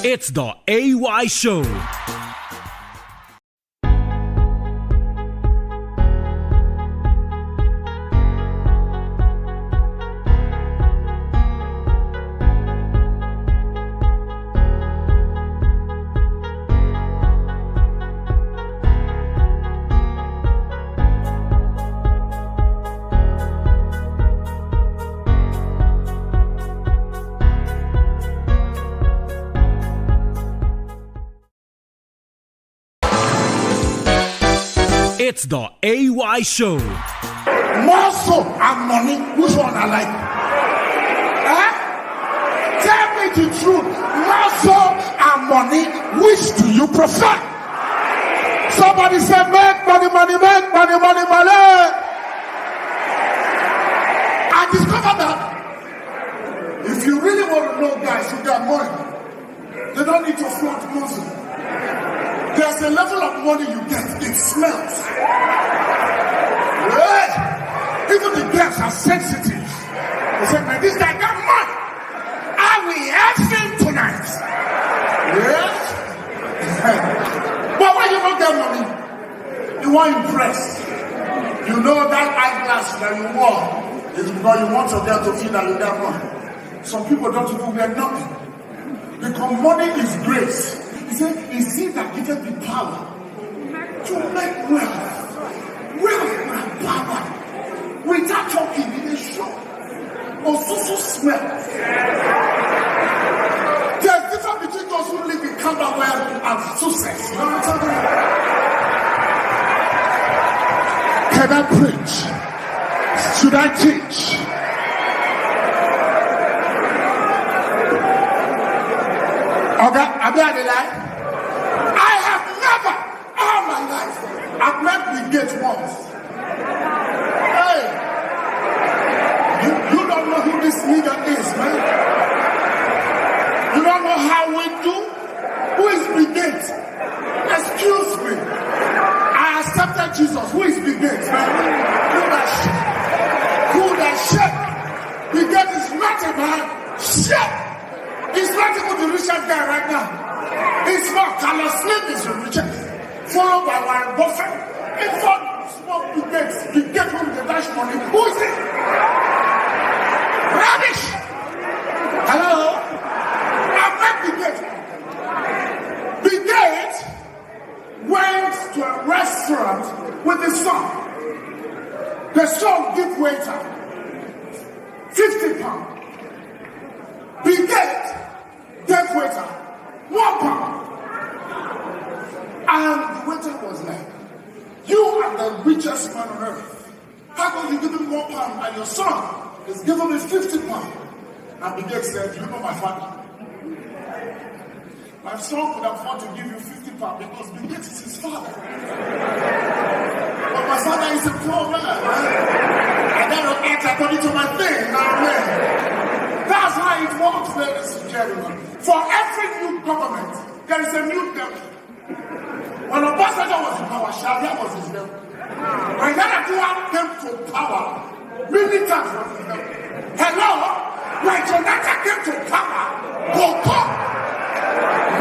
It's the AY Show. It's the AY Show. Muscle and money, which one I like? Tell me the truth. Muscle and money, which do you prefer? Somebody say, make money, money, make money, money, money. I discovered that if you really want to know guys who got money, they don't need to flaunt muscle. There's a level of money you get, it smells. Yeah. Even the girls are sensitive. They say, man, this guy got money. I will have him tonight. Yes? But when you don't get money, you want to impress. You know that eyeglass that you wore is because you want your girl to feel that you got money. Some people don't even wear nothing. Because money is grace. He said, it's he that giveth the power to make wealth. Wealth and power. Without talking, it is show. Also smell. There's difference between those who live in Camberwell and Sussex. You know what I'm talking about? Can I preach? Should I teach? Okay, I'm not the lie. I have never, all my life, I've met the gate once. Hey, you don't know who this nigga is, man. You don't know how we do? Who is the gate? Excuse me. I accepted Jesus. Who is the gate, man? Who that shit? Who that shit? The gate is not a man. Shit! He's not even the richest guy right now. He's not. Carlos Slim is the richest. Followed by Warren Buffett. In fact, small bigots, the get from the dash money. Who is it? Rubbish! Hello? I'm not the gate went to a restaurant with his son. The son give waiter £50. The gate gave waiter £1. And the waiter was like, you are the richest man on earth. How come you give him £1 and your son is giving me £50? And the gate said, you know my father. My son could afford to give you £50 because the gate is his father. But my father is a poor man. I gotta act according to my thing. Amen. That's how it works, ladies and gentlemen. For every new government, there is a new devil. When Obasanjo was in power, Sharia was his devil. When Yar'Adua came to power, militant was his devil. Hello? When Jonathan came to power, Boko.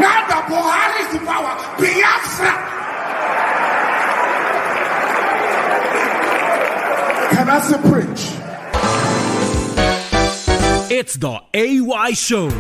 Now that Buhari is in power, Biafra. Can I say preach? It's the AY Show.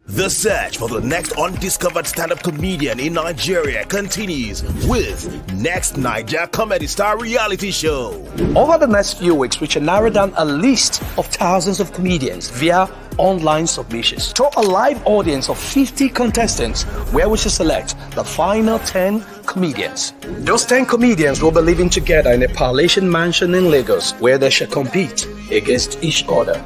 The search for the next undiscovered stand-up comedian in Nigeria continues with Next Niger Comedy Star Reality Show. Over the next few weeks, we shall narrow down a list of thousands of comedians via online submissions to a live audience of 50 contestants, where we shall select the final 10 comedians. Those 10 comedians will be living together in a Palatian mansion in Lagos, where they shall compete against each other.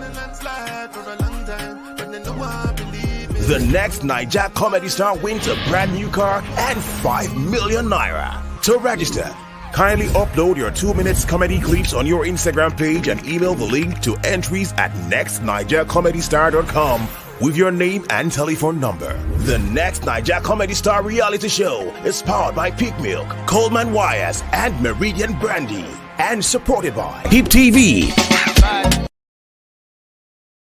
The next Naija comedy star wins a brand new car and 5 million naira. To register, kindly upload your 2 minutes comedy clips on your Instagram page and email the link to entries at nextnaijaComedyStar.com with your name and telephone number. The Next Naija Comedy Star reality show is powered by Peak Milk, Coleman Wires, and Meridian Brandy, and supported by Peep TV.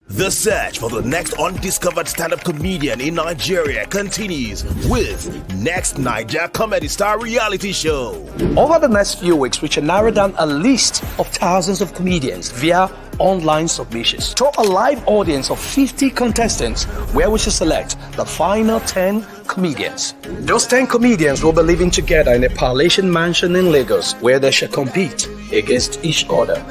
The search for the next undiscovered stand-up comedian in Nigeria continues with Next Naija Comedy Star reality show. Over the next few weeks, we shall narrow down a list of thousands of comedians via online submissions to a live audience of 50 contestants where we shall select the final 10 comedians. Those 10 comedians will be living together in a palatial mansion in Lagos where they shall compete against each other.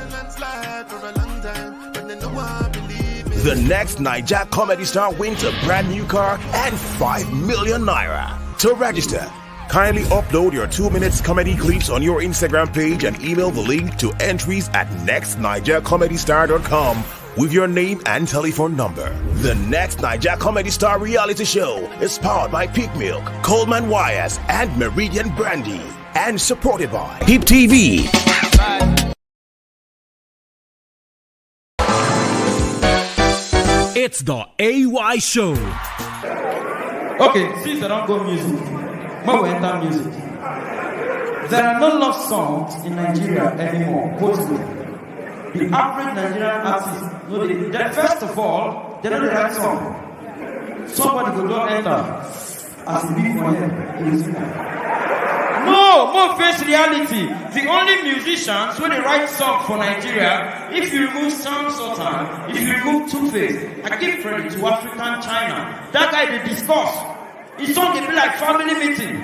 The Next Naija Comedy Star wins a brand new car and 5 million naira. To register, kindly upload your 2 minutes comedy clips on your Instagram page and email the link to entries at nextnaijaComedyStar.com with your name and telephone number. The Next Naija Comedy Star reality show is powered by Peak Milk, Coleman Wires, and Meridian Brandy, and supported by Peep TV. It's the AY Show. Okay, since I don't go music, more we enter music. There are no love songs in Nigeria anymore, mostly. The average Nigerian artist, first of all, they don't write song. Somebody go don't enter as a big for him. No, more face reality. The only musicians who they write songs for Nigeria, if you remove Sam Sultan, if you remove Two-Face, I give credit to African China. That guy they discuss. His song they be like family meeting.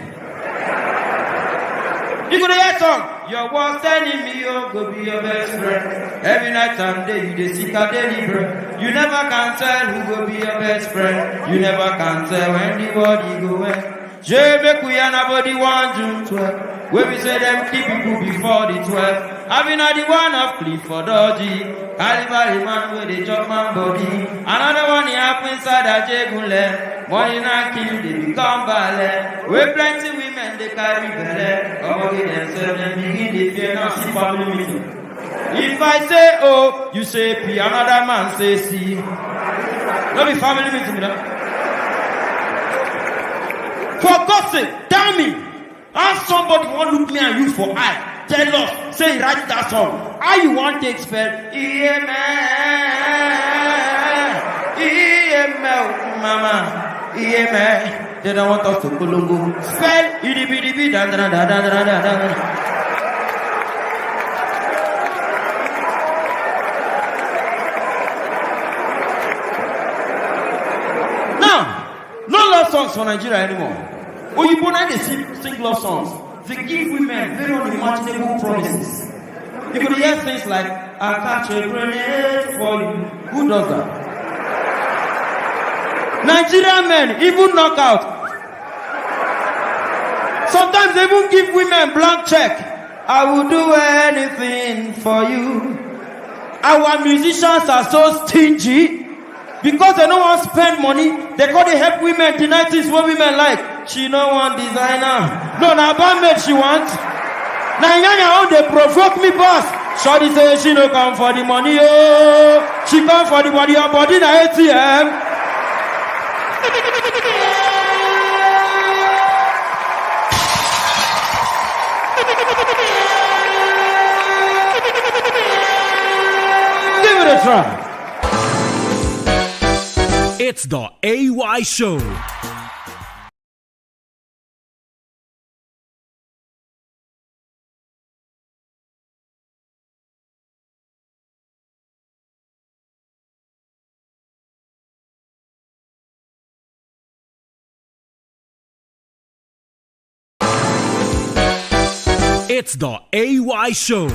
You gonna hear song? Your worst enemy, go be your best friend. Every night and day you they seek a daily bread. You never can tell who will be your best friend. You never can tell when the body go away. Je make we anybody 1 June 12. Where we say them keep people before the 12. Having the one of Clifford Dodgy. Calibari man where they chop man body. Another one he happen inside a jegule. Money not kill they become ballet. Where plenty women they carry belly. Come get themselves and begin the fear now see family meeting. If I say O, you say P, another man say C. No be family meeting, you know. For God's sake, tell me, how somebody want to look me and you for eye, tell us, say write that song. How you want to expel? Mama, they don't want us to Kolongo. Spell idibidibid. Now, no love songs for Nigeria anymore. When you put out they sing love songs, they give women very unimaginable promises. You could hear things like, I'll catch a grenade for you. Who does that? Nigerian men, even knockout. Sometimes they even give women blank check. I will do anything for you. Our musicians are so stingy. Because they don't want to spend money, they call they help women. The 90s what women like. She no want designer. No, now bandmate she wants. Now how they provoke me boss. Shorty say she no come for the money, oh. She come for the body, her body na ATM. Give it a try. It's the AY Show. It's the AY Show.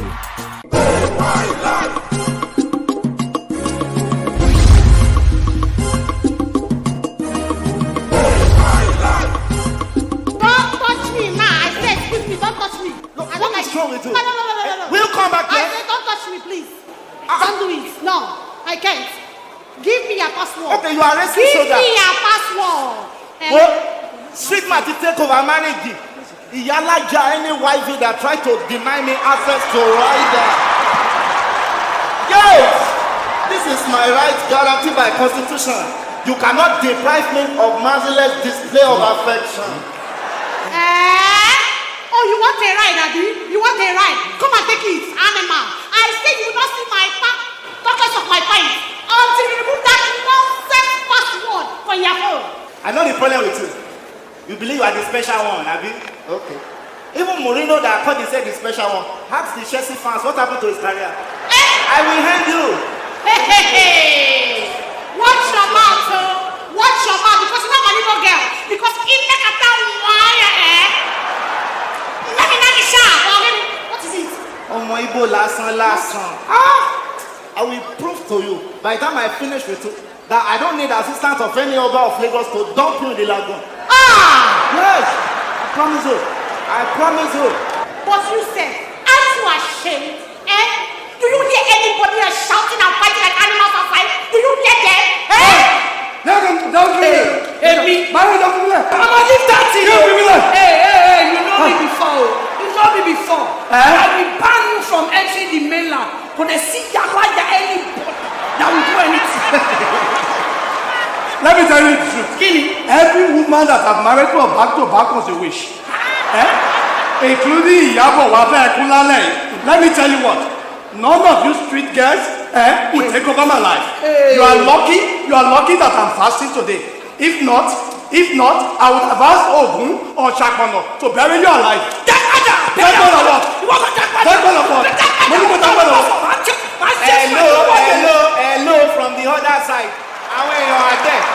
We'll come back here. I said, don't touch me, please. Don't do it. No, I can't. Give me your password. Okay, you are arresting Give shoulder. me your password. Well, street man to take over manage it. Iyalaja any wifey that try to deny me access to rider. Yes, this is my right guaranteed by constitution. You cannot deprive me of merciless display of affection. Oh, you want a ride, Abi? You want a ride? Come and take it, animal. I say you will not see my talkers of my pint until you remove that nonsense password from your phone. I know the problem with you. You believe you are the special one, Abi? Okay. Even Mourinho that called himself the special one, ask the Chelsea fans what happened to his career. I will hand you. Hey. Watch your mouth, watch your mouth, because you're not my little girl. Because in the kata wire, let me not be sharp. What is it? Oh my Igbo last song. I will prove to you by the time I finish with you that I don't need assistance of any other of Lagos to dump you in the lagoon. Yes, I promise you. I promise you. But you said, aren't you ashamed? Do you hear anybody shouting and fighting like animals outside? Do you hear them? Don't do it. Hey, Mama, don't do that. Mama, leave that thing. Hey, you know me before. You know me before. I will ban you from entering the mainland. But they see Yahweh anybody that will do anything. Let me tell you the truth. Kidding. Every woman that I've married to a back was a wish. Including Iyabo Wafe Ekunlale. Let me tell you what. None of you street girls will take over my life. Hey. You are lucky that I'm fasting today. If not, I would have asked Ogun or Shakmano to bury you alive. Hello from the other side. And when you are there,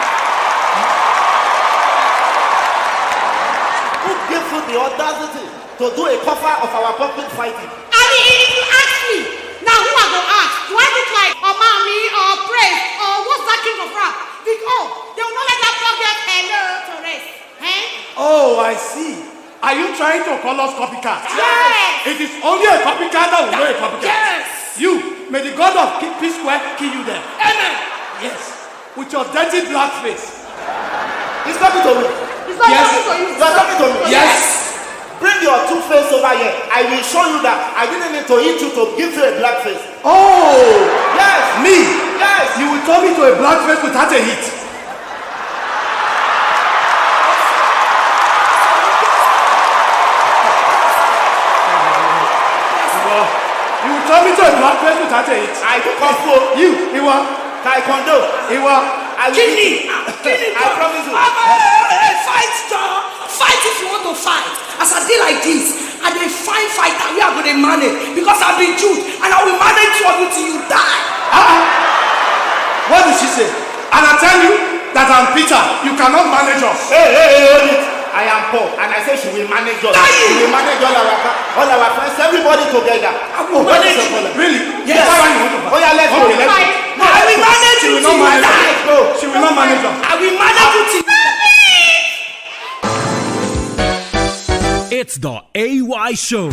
who gives you the audacity to do a cover of our public fighting? I mean, if you ask me, now who I go ask? Do I look like Omami or Praise or what's that king of rap? They will not let that dog get hello to rest. Oh, I see. Are you trying to call us copycats? Yes. It is only a copycat that will know a copycat. Yes. You, may the God of P-Square kill you there. Amen. Yes. With your dirty black face. He's talking to me. It's not Yes. talking to you. You are talking to me. Yes. Bring your two face over here. I will show you that I didn't need to eat you to give you a black face. Oh. Yes. Me. Yes. You will turn me to a black face without a hit. You will turn me to a black face without a hit. I do kung fu. You, Iwa. Taekwondo. Iwa. I will Kill eat me. you. I promise you. Fight, John. Fight if you want to fight. As I did like this, I dey fine fighter. We are going to manage because I've been Jude and I will manage for you till you die. What did she say? And I tell you that I'm Peter. You cannot manage us. Hey, hold it. I am Paul, and I say she will manage us. She will manage all our friends, everybody together. I will manage you. Really? Yes. Oh yeah, let's go. Okay, let's go. No, I will manage you till you die. She will not manage us. I will manage you till It's the AY Show.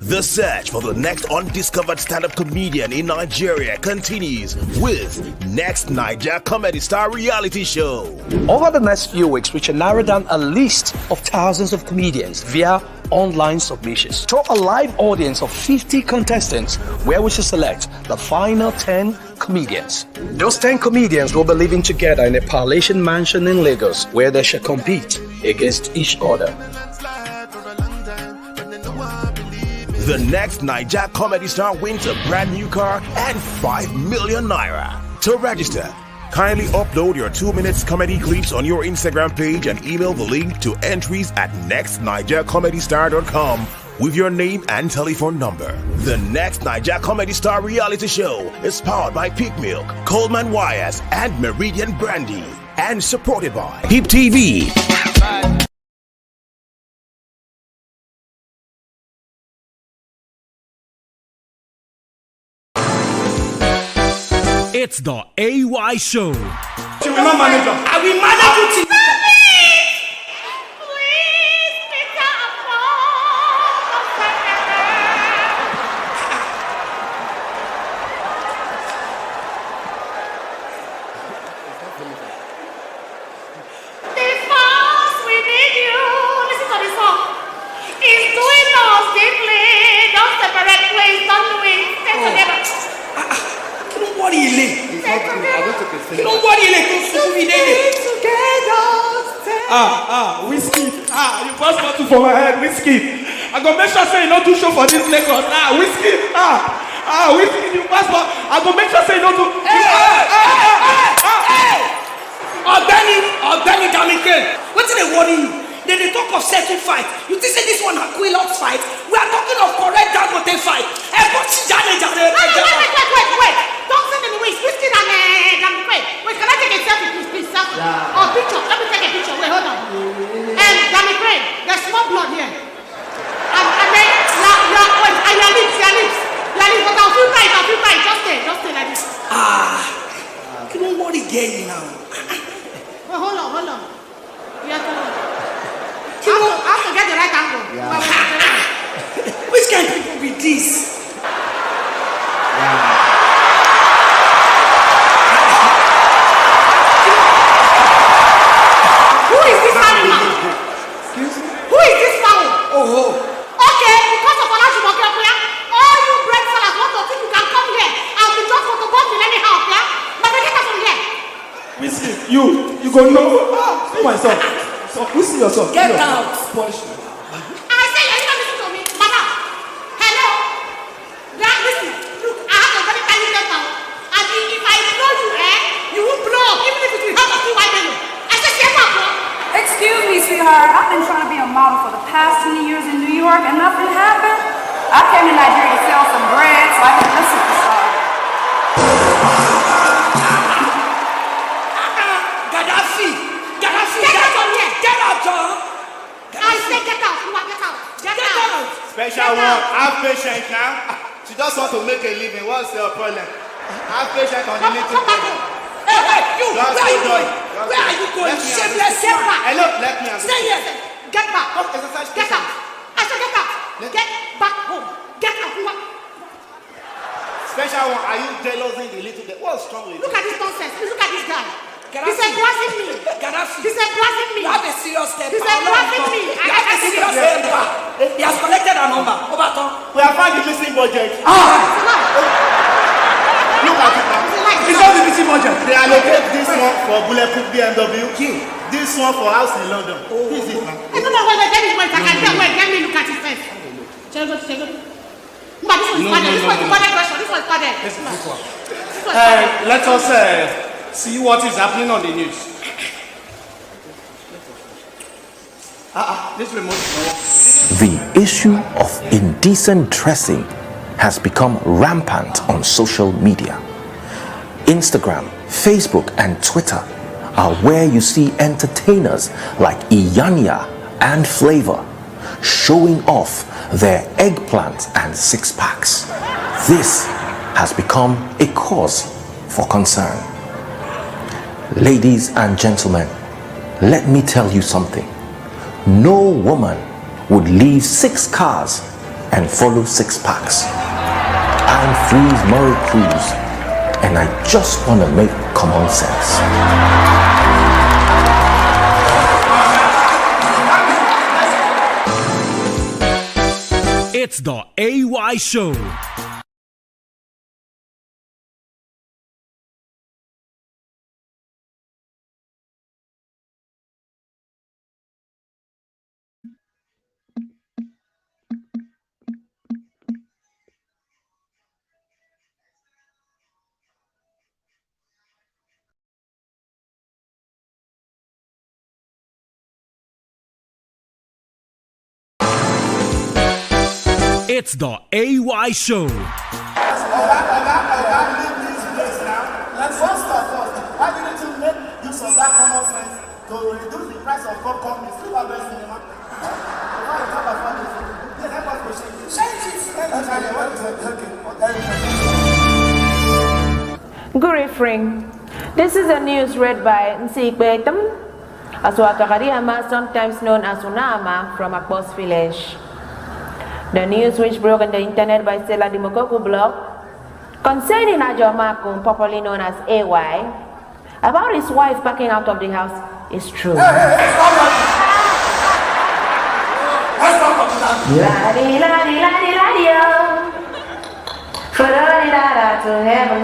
The search for the next undiscovered stand-up comedian in Nigeria continues with Next Niger Comedy Star Reality Show. Over the next few weeks, we shall narrow down a list of thousands of comedians via online submissions to a live audience of 50 contestants where we shall select the final 10 comedians. Those 10 comedians will be living together in a palatial mansion in Lagos where they shall compete against each other. The next Niger Comedy Star wins a brand new car and 5 million naira. To register, kindly upload your 2 minutes comedy clips on your Instagram page and email the link to entries at nextnigercomedystar.com with your name and telephone number. The Next Niger Comedy Star Reality Show is powered by Peak Milk, Coleman Wires, and Meridian Brandy, and supported by Peep TV. It's the AY Show. She will not manage us. I will manage you till Don't worry, like Whiskey. You pass bottle for my head, whiskey. I go make sure say you not do show for this Lagos. Whiskey. Whiskey, you pass bottle. I go make sure say you not do. Organic Jamaican. What did they worry you? They talk of settle fight. You think say this one a Quillox fight? We are talking of correct Dangote fight. Wait. Don't send any ways. Whiskey and Jamaican. Wait, can I take a selfie, please? Selfie. Or picture. Let me take a picture. Wait, hold on. Jamaican, there's small blood here. And then, your lips. But I'll feel right. Just stay like this. You don't worry, gay now. Well, hold on. You have to get the right angle. Which kind of people be this? Who is this animal? Excuse me? Who is this fowl? Okay, because of Olajumoke, all you bread sellers want to think you can come here and be just photographing anyhow, yeah? But they get us from here. Whiskey, you go know. See my son. So, who see your son? Get out. Polish. I say, you don't listen to me. Madam, hello? Yeah, listen. Look, I have a very tiny temper. And if I blow you, you won't blow up, even if it will help us do white belly. I say, shut up, bro. Excuse me, sweetheart. I've been trying to be a model for the past 20 years in New York and nothing happened. I came to Nigeria to sell some bread so I can be a superstar. Gaddafi, Get out from here. get out, John. I say get out. You want get out. Get out. Special one, have patience now. She just want to make a living. What's your problem? Have patience on the little Come back thing. home. Hey, you, Just where are you hold going? on. Where are you going? Let me Shameless Get man. back. Hello, let me Stay here. Get back. Come exercise Get patience. out. I said get out. Get back home. Get out. You want... Special one, are you jealousing the little girl? What's wrong with you? Look at this nonsense. Look at this guy. Gaddafi. He said blasting me. Gaddafi. He said blasting me. You have a serious temper. He said blasting me. You have a serious temper. He has collected a number. Overton. We have found the missing budget. It's a lie. Look at it now. It's a lie. It's not the missing budget. They allocate this one for bulletproof BMW. This one for house in London. This is it now. I don't know whether that is what I can tell. Wait, let me look at it first. Shall I go? But this one is padded. This one is padded question. This one is padded. This is this one. This one is padded. Let us see what is happening on the news. This remote is The issue of indecent dressing has become rampant on social media. Instagram, Facebook, and Twitter are where you see entertainers like Iyanya and Flavor showing off their eggplants and six-packs. This has become a cause for concern. Ladies and gentlemen, let me tell you something. No woman would leave 6 cars and follow 6 packs. I'm Freeze Murray Cruz, and I just want to make common sense. It's the AY Show. It's the AY Show. Leave this place now. Let's first of all, why didn't you make use of that common sense to reduce the price of popcorn in Silver Bell Cinema? Good evening. This is the news read by Nsikbetam, Aswakariama, sometimes known as Unama, from Akbos Village. The news which broke on the internet by Stella Dimokoku blog concerning Ajomakum, popularly known as AY, about his wife backing out of the house is true. La-di, la-di, la-di, la-di-o. To heaven,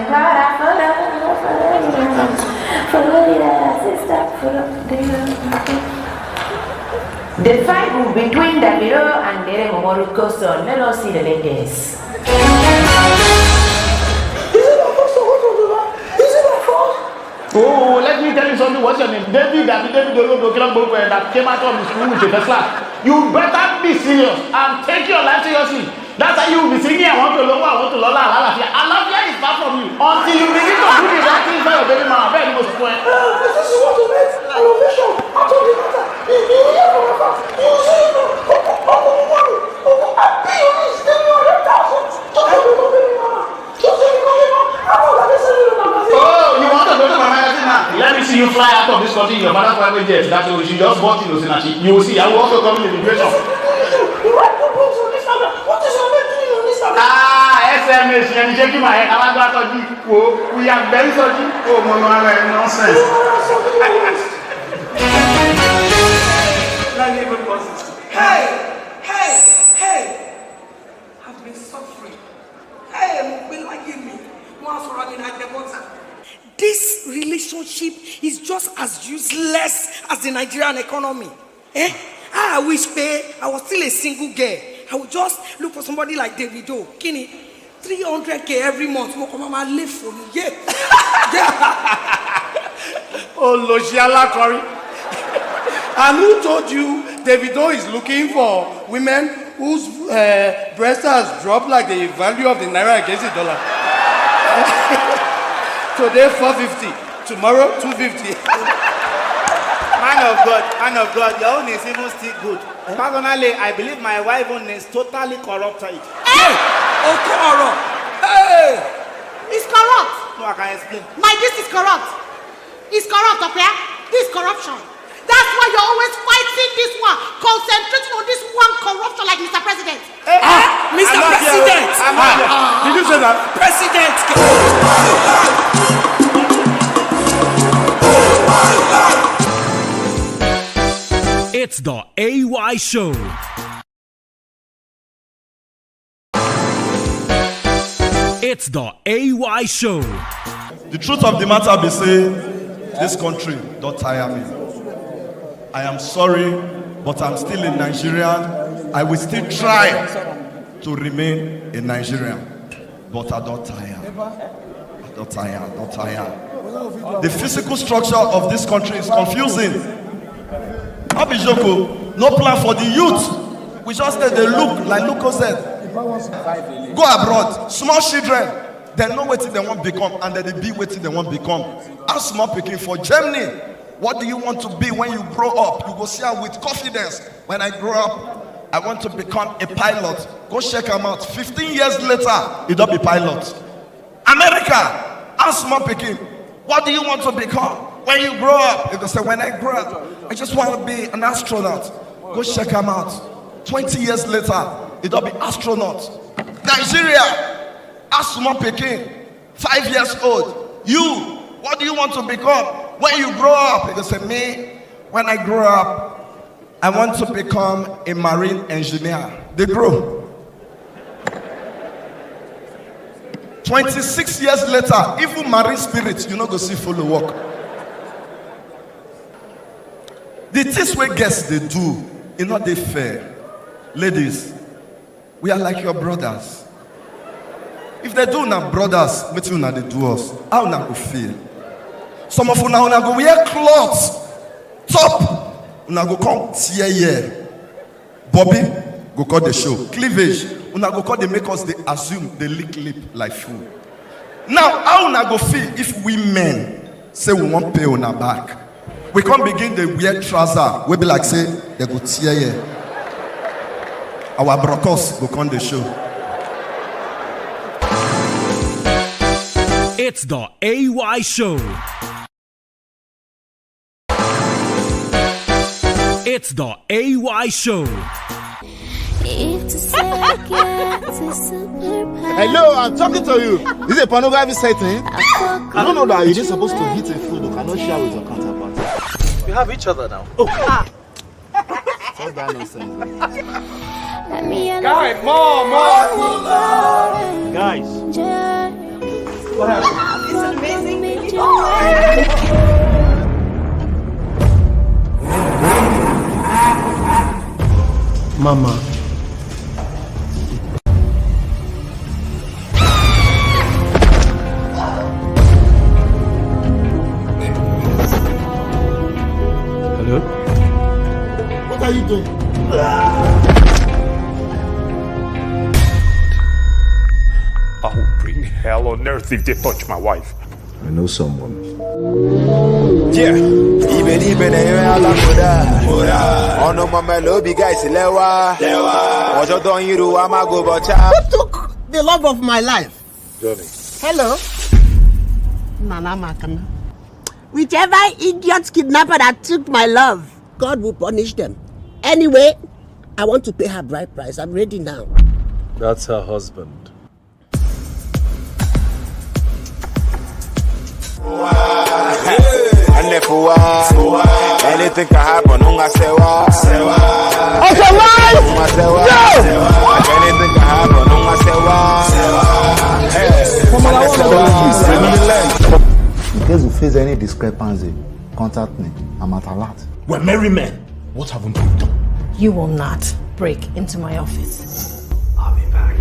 The fight between Davido and Dere Momoru Koson. Let us see the latest. Oh, let me tell you something. What's your name? David that came out of the school with a first class. You better be serious and take your life seriously. That's how you will be singing. I want to Lola. Alafia is far from you. Until you begin to do the right thing for your baby mama. Very most point. This is what to make elevation out of the matter. You see, oh, you want to go to my magazine now? Let me see you fly out of this country in your father's private jet. That's what she just bought in Osinachi. You will see. I will also come in the immigration. What is your name doing on this? SMS. You're shaking my head. I'm going to go. We are very sorry. Oh, nonsense. Hey! I've been suffering. Hey, been liking me. This relationship is just as useless as the Nigerian economy. I wish I was still a single girl. I would just look for somebody like Davido. Kini, 300K every month. Mama live for me. Yeah. Oh, Loshiala Curry. And who told you Davido is looking for women whose breasts has dropped like the value of the naira against the dollar? Today 450, tomorrow 250. Man of God, your own is even still good. Personally, I believe my wife own is totally corrupted. Hey! Hey! It's corrupt. No, I can explain. This is corrupt. It's corrupt, okay? This is corruption. That's why you're always fighting this one, concentrating on this one corruption like Mr. President. Mr. President! Did you say that? President! It's the AY Show. It's the AY Show. The truth of the matter be say, this country don't tire me. I am sorry, but I'm still a Nigerian. I will still try to remain a Nigerian, but I don't tire. I don't tire. The physical structure of this country is confusing. Abijoko, no plan for the youth. We just let them look, like Luko said. Go abroad, small children, they know what they want to become, and then they be what they want to become. Ask small picking for Germany. What do you want to be when you grow up? You go see her with confidence. When I grow up, I want to become a pilot. Go check them out. 15 years later, you don't be pilot. America, ask small picking. What do you want to become when you grow up? You go say, when I grow up, I just want to be an astronaut. Go check them out. 20 years later, you don't be astronaut. Nigeria, ask small picking. 5 years old. You, what do you want to become? When you grow up, you can say, me, when I grow up, I want to become a marine engineer. They grow. 26 years later, even marine spirits, you not go see follow work. The things we guess they do, it's not they fair. Ladies, we are like your brothers. If they do now brothers, what you now they do us? How now go feel? Some of you now go wear clothes, top, now go come tear. Bobby go call the show. Cleavage, una go call they make us they assume they lick lip like fool. Now, how una go feel if we men say we want pay on our back? We can't begin the wear trouser. We be like say they go tear. Our brokers go come the show. It's the AY Show. It's the AY Show. Hello, I'm talking to you. This is a pornography setting. I don't know that you're just supposed to hit a food you cannot share with your counterpart. We have each other now. Stop that nonsense. Guys, more. Guys. What happened? It's an amazing video. Mama. Hello? What are you doing? I will bring hell on earth if they touch my wife. I know someone. Yeah, even oh no, mama, lobby guys, lewa. What you done, you do? I'm a go, but who took the love of my life? Johnny. Hello? Nana Makana. Whichever idiot kidnapper that took my love, God will punish them. Anyway, I want to pay her bride price. I'm ready now. That's her husband. Anything can happen. Okay, Anything can happen. In case you face any discrepancy, contact me. I'm at alert. We're merry men. What haven't we done? You will not break into my office. I'll be back.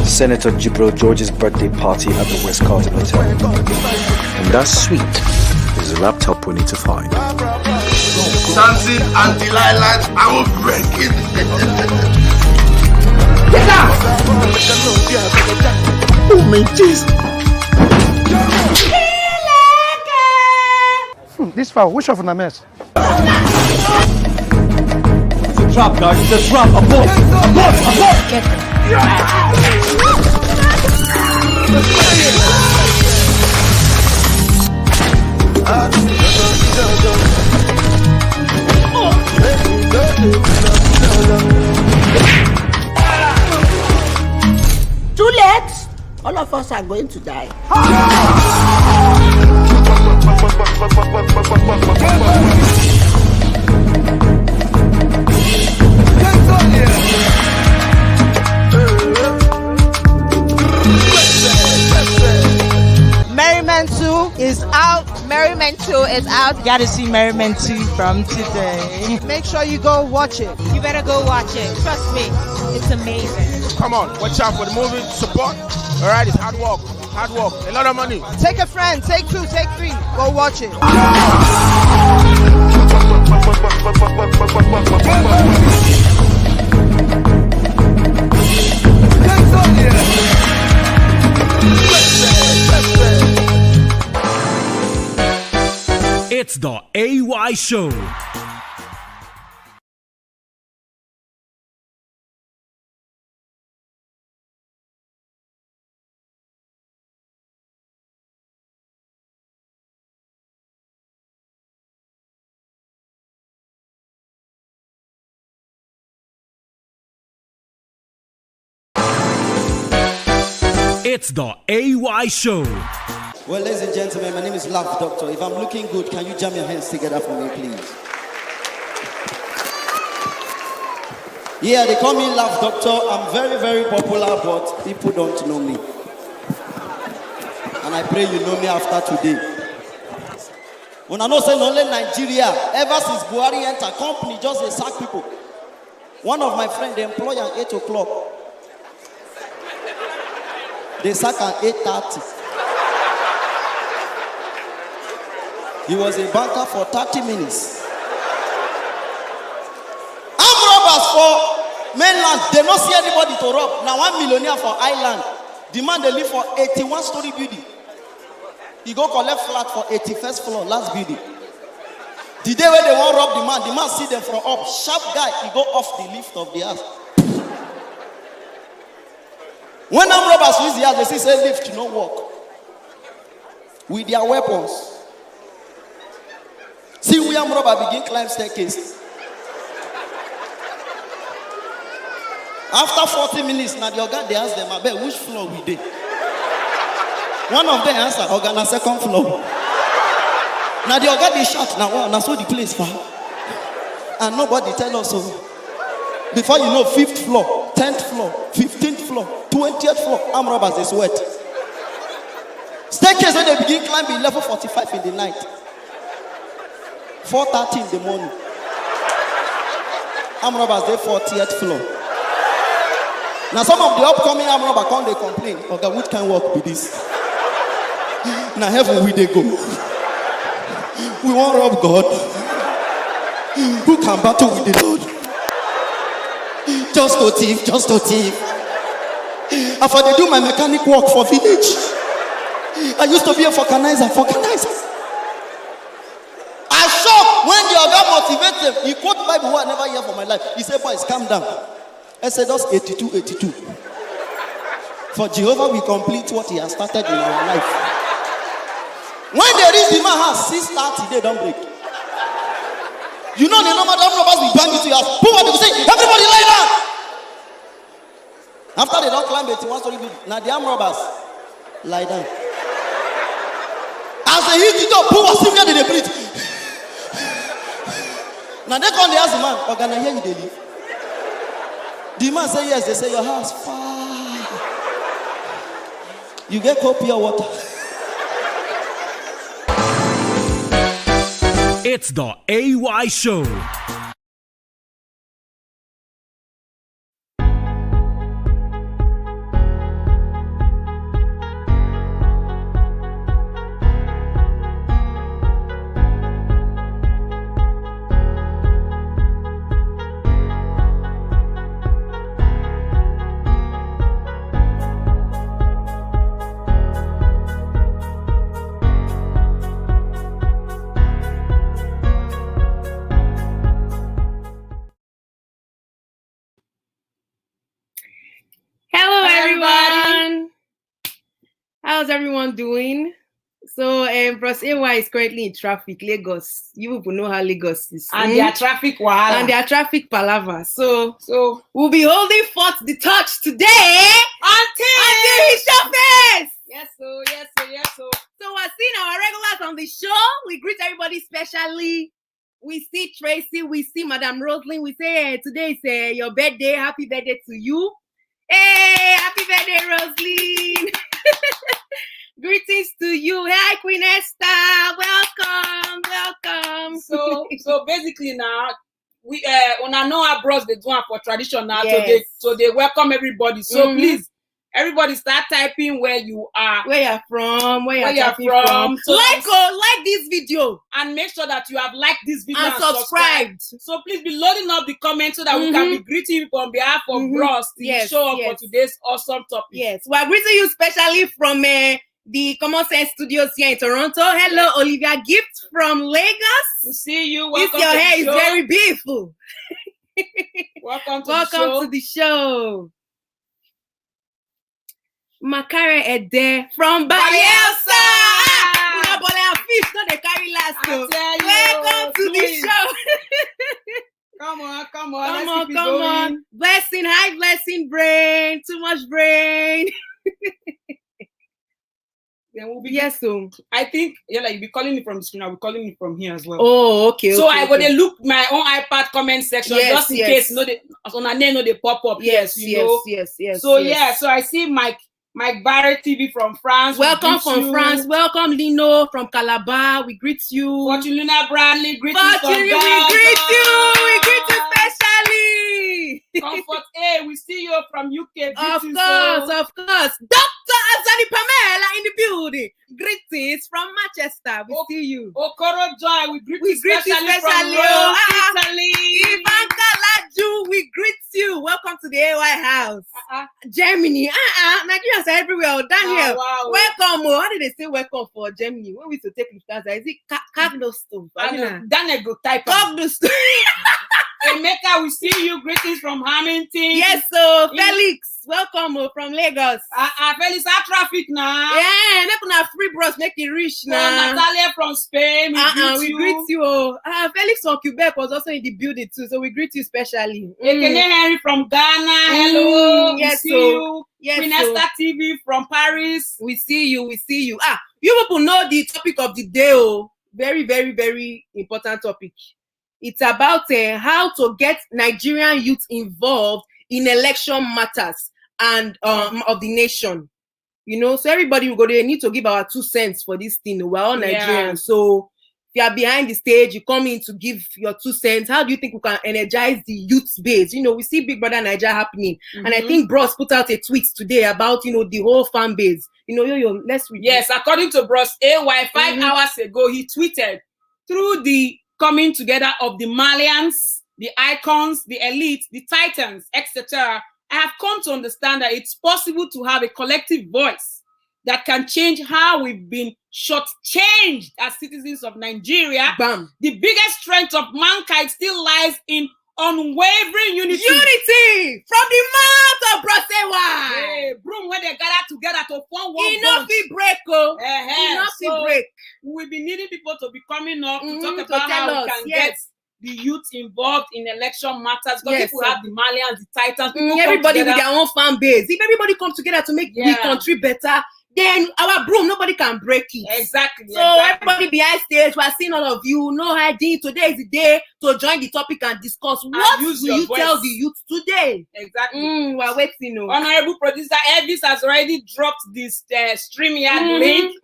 Senator Jibril George's birthday party at the West Carlton Hotel. And that suite is the laptop we need to find. Samson and Delilah, I will break it. Get down! Oh my Jesus! This foul, which of them mess? It's a trap, guys. It's a trap. Abort! Abort! Abort! Get them. Too late! All of us are going to die. Merriment 2 is out. Merriment 2 is out. You gotta see Merriment 2 from today. Make sure you go watch it. You better go watch it. Trust me, it's amazing. Come on, watch out for the movie. Support. All right, it's hard work. Hard work. A lot of money. Take a friend. Take 2. Take 3. Go watch it. It's the AY Show. It's the AY Show. Well, ladies and gentlemen, my name is Love Doctor. If I'm looking good, can you jam your hands together for me, please? Yeah, they call me Love Doctor. I'm very, very popular, but people don't know me. And I pray you know me after today. When I know say only Nigeria, ever since Buhari entered, company just they sack people. One of my friends, they employ at 8 o'clock. They sack at 8:30. He was a banker for 30 minutes. Armed robbers for mainland, they don't see anybody to rob. Now 1 millionaire for island. The man they live for 81-story building. He go collect flat for 81st floor, last building. The day when they want rob the man see them from up. Sharp guy, he go off the lift of the house. When armed robbers use the house, they say lift no work. With their weapons. See, we armed robber begin climb staircase. After 40 minutes, now the organ they ask them, I bet which floor we did. One of them answer, organ on second floor. Now the organ they shout, now that's what the place for. And nobody tell us so. Before you know, 5th floor, 10th floor, 15th floor, 20th floor, armed robbers they sweat. Staircase when they begin climbing level 45 in the night. 4:30 in the morning. Arm robbers, they 40th floor. Now some of the upcoming arm robbers come, they complain. Okay, which kind of work be this? Now heaven we they go. We won't rob God. Who can battle with the Lord? Just to thief, just to thief. After they do my mechanic work for village, I used to be a vulcanizer. I shocked when the other motivated them. He quote Bible I never hear for my life. He said, boys, calm down. Exodus 82. For Jehovah will complete what he has started in our life. When they reach the man house, 6:30, they don't break. You know the number of robbers will bang into your house. Who want to say, everybody lie down. After they don't climb 81-story building, now the arm robbers lie down. As they hit the door, who was sitting there, they breathe. Now they come, they ask the man, Organa, here you they live. The man say yes, they say your house far. You get cold pure water. It's the AY Show. Hello, everyone. How's everyone doing? So, Bros AY is currently in traffic, Lagos. You people know how Lagos is. And their traffic wahala. And their traffic palaver. So we'll be holding forth the touch today until he surface. Yes, so. So we're seeing our regulars on the show. We greet everybody specially. We see Tracy, we see Madam Roslyn. We say, hey, today is your birthday. Happy birthday to you. Hey, happy birthday, Roslyn. Greetings to you. Hi, Queen Esther. Welcome. So basically now, we una know our bros they do it for tradition now. Yes. So they welcome everybody. So please, everybody start typing where you are, where you're from, where you're from. So like this video and make sure that you have liked this video and subscribed. So please be loading up the comments so that we can be greeting you on behalf of bros to show up for today's awesome topic. Yes, we're greeting you specially from the Common Sense Studios here in Toronto. Hello, Olivia Gift from Lagos. We see you. Welcome. Your hair is very beautiful. Welcome to the show. Makare Ede from Bayelsa. Fish, no, they carry last. Welcome to the show. Come on. Blessing, hi, blessing, brain. Too much brain. Then we'll be so I think you'll be calling me from the screen. I'll be calling you from here as well. Oh, okay. So I go to look my own iPad comment section just in case on a name they pop up. Yes. So I see Mike Barrett TV from France. Welcome from France. Welcome Lino from Calabar. We greet you. Fortunina Bradley. We greet you. We greet you specially. Comfort A. We see you from UK. Of course. Dr. Azani Pamela in the building. Greetings from Manchester. We see you. Okoro Joy. We greet you specially from Rome, Italy. Ivanka Laju. We greet you. Welcome to the AY house. Germany. Nigerians are everywhere. Daniel. Wow. Welcome. How did they say welcome for Germany? When we used to take Lufthansa, is it Cagdostone? Daniel go type Cagdostone. Emeka, we see you. Greetings from Hamilton. Yes, so Felix. Welcome from Lagos. Felix, our traffic now. Yeah, make una free bros, make it rich now. Natalia from Spain. We greet you. Felix from Quebec was also in the building too, so we greet you specially. Ekene Henry from Ghana. Hello. Yes, we see you. Yes, Queen Esther TV from Paris. We see you. You people know the topic of the day. Oh, very, very, very important topic. It's about how to get Nigerian youth involved in election matters and of the nation. You know, so everybody will go there, need to give our 2 cents for this thing. We're all Nigerians. So you are behind the stage, you come in to give your 2 cents. How do you think we can energize the youth base? You know, we see Big Brother Nigeria happening. And I think Bros put out a tweet today about, you know, the whole fan base. You know, let's read. Yes, according to Bros AY, 5 hours ago, he tweeted, through the coming together of the Malians, the icons, the elites, the titans, etc., I have come to understand that it's possible to have a collective voice that can change how we've been shortchanged as citizens of Nigeria. Bam. The biggest strength of mankind still lies in unwavering unity. Unity from the mouth of Brosewa. Hey, broom when they gather together to form one Enough be break, oh. Enough be break. We'll be needing people to be coming up to talk to about how tell we us, can get the youth involved in election matters. Because people have the Malians, the Titans, people everybody with their own fan base. If everybody comes together to make the country better, then our broom, nobody can break it. Exactly. So everybody behind stage, we're seeing all of you. No hygiene. Today is the day to join the topic and discuss. What will you tell the youth today? Exactly. We're waiting. Honorable producer Elvis has already dropped this StreamYard link.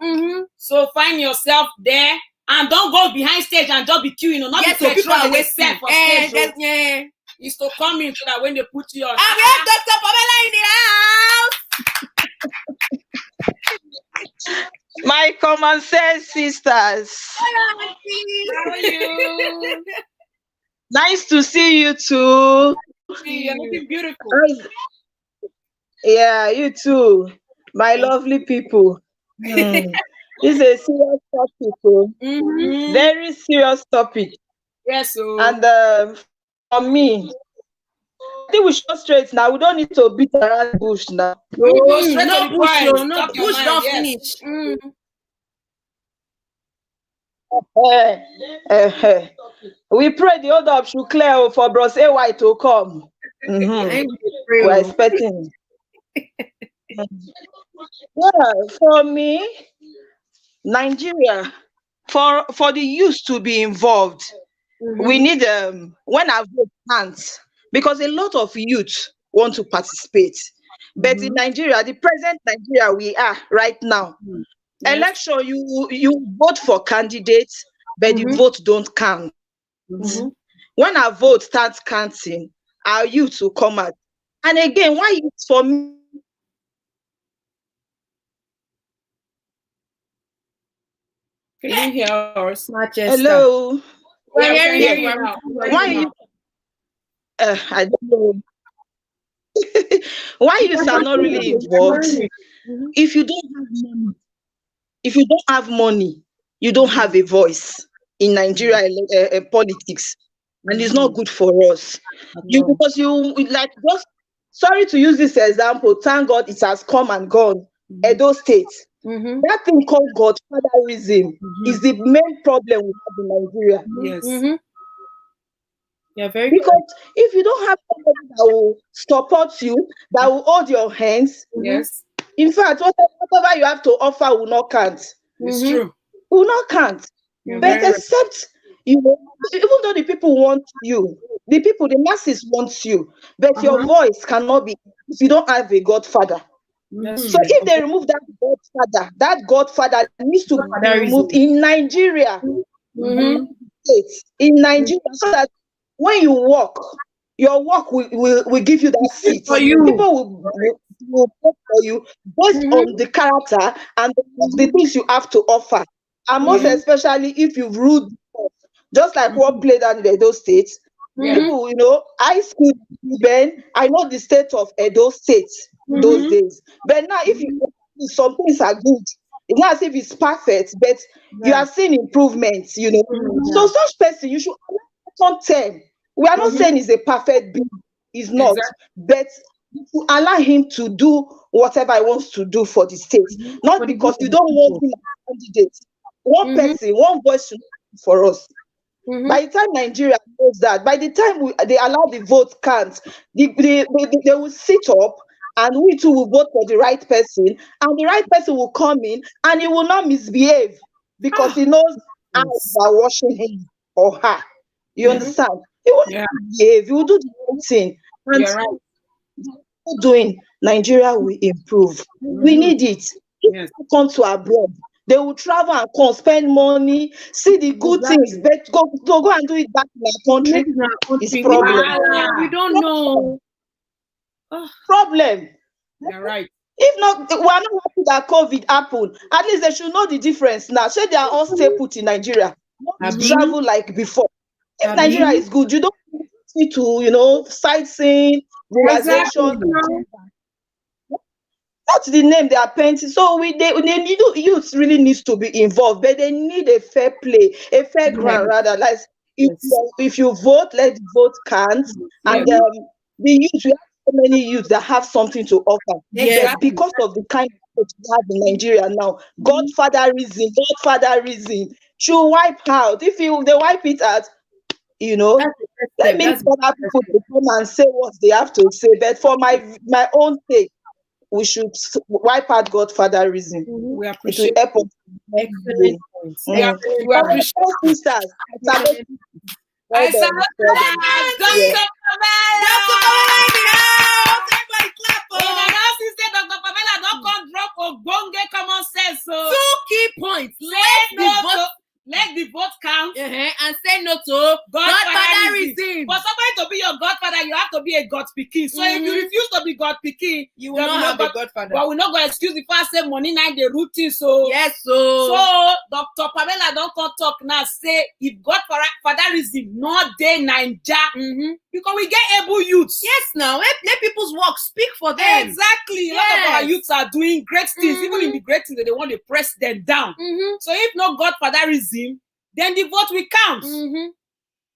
So find yourself there. And don't go behind stage and just be queuing. Not so people are waiting for stage. It's to come in so that when they put you on. And we have Dr. Pamela in the house. My common sense sisters. Hello, auntie. How are you? Nice to see you too. You're looking beautiful. Yeah, you too. My lovely people. This is a serious topic. Very serious topic. Yes, and for me, I think we should go straight now. We don't need to beat around the bush now. No bush, no bush, don't finish. We pray the hold up should clear for Bros AY to come. We're expecting. For me, Nigeria, for the youth to be involved, we need when I vote counts, because a lot of youth want to participate. But in Nigeria, the present Nigeria we are right now, election, you vote for candidates, but the vote don't count. When our vote starts counting, our youth will come out. And again, why youth for me? Can you hear us? Hello. We're hearing you now. Why you? I don't know. Why you are not really involved? If you don't have money, you don't have a voice in Nigeria politics, and it's not good for us. Because you like just sorry to use this example. Thank God it has come and gone. Edo State. That thing called godfatherism is the main problem we have in Nigeria. Yes. Yeah, very because if you don't have somebody that will support you, that will hold your hands, yes. In fact, whatever you have to offer will not count. It's true. Will not count. But except even though the people want you, the masses want you, but your voice cannot be if you don't have a godfather. So if they remove that godfather needs to be removed in Nigeria. In Nigeria, so that when you walk, your walk will give you that seat. People will vote for you based on the character and the things you have to offer. And most especially if you've ruled, just like what played out in Edo State. People, high school, I know the state of Edo State those days. But now, if you some things are good, it's not as if it's perfect, but you are seeing improvements, So such person, you should not tell. We are not saying he's a perfect being. He's not. But you allow him to do whatever he wants to do for the state. Not because you don't want him as a candidate. One person, one voice for us. By the time Nigeria knows that, by the time they allow the vote count, they will sit up and we too will vote for the right person, and the right person will come in and he will not misbehave because he knows eyes are watching him or her. You understand? He will not behave, he will do the right thing. And doing, Nigeria will improve. We need it. If you come to abroad, They will travel and come spend money, see the good things, but go and do it back in our country is problem. We don't know. Problem. You're right. If not, we are not happy that COVID happened. At least they should know the difference now. Say they are all stay put in Nigeria, not travel like before. If Nigeria is good, you don't need to, sightseeing, relaxation. That's the name they are painting. So youth really needs to be involved, but they need a fair play, a fair ground rather. Like if you vote, let the vote count. And the youth, we have so many youth that have something to offer. Yes. But because of the kind of we have in Nigeria now, godfatherism should wipe out. If they wipe it out, let me other people to come and say what they have to say. But for my own sake, we should wipe out godfatherism. We appreciate it. Will help us. Excellent points. We appreciate sisters. I salute Dr. Pamela. Everybody clap for her. Dr. Pamela don't come drop ogbonge common sense. So 2 key points. Let the vote count and say no to godfatherism. For somebody to be your godfather, you have to be a God pikin. So if you refuse to be God pikin, you will not have a godfather. But we're not going to excuse the fact say money now the routine. So yes, so Dr. Pamela don't come talk now. Say if godfatherism not dey Naija, because we get able youths. Yes, now let people's work speak for them. Exactly. A lot of our youths are doing great things. Even in the great things, they want to press them down. So if no godfatherism, then the vote will count.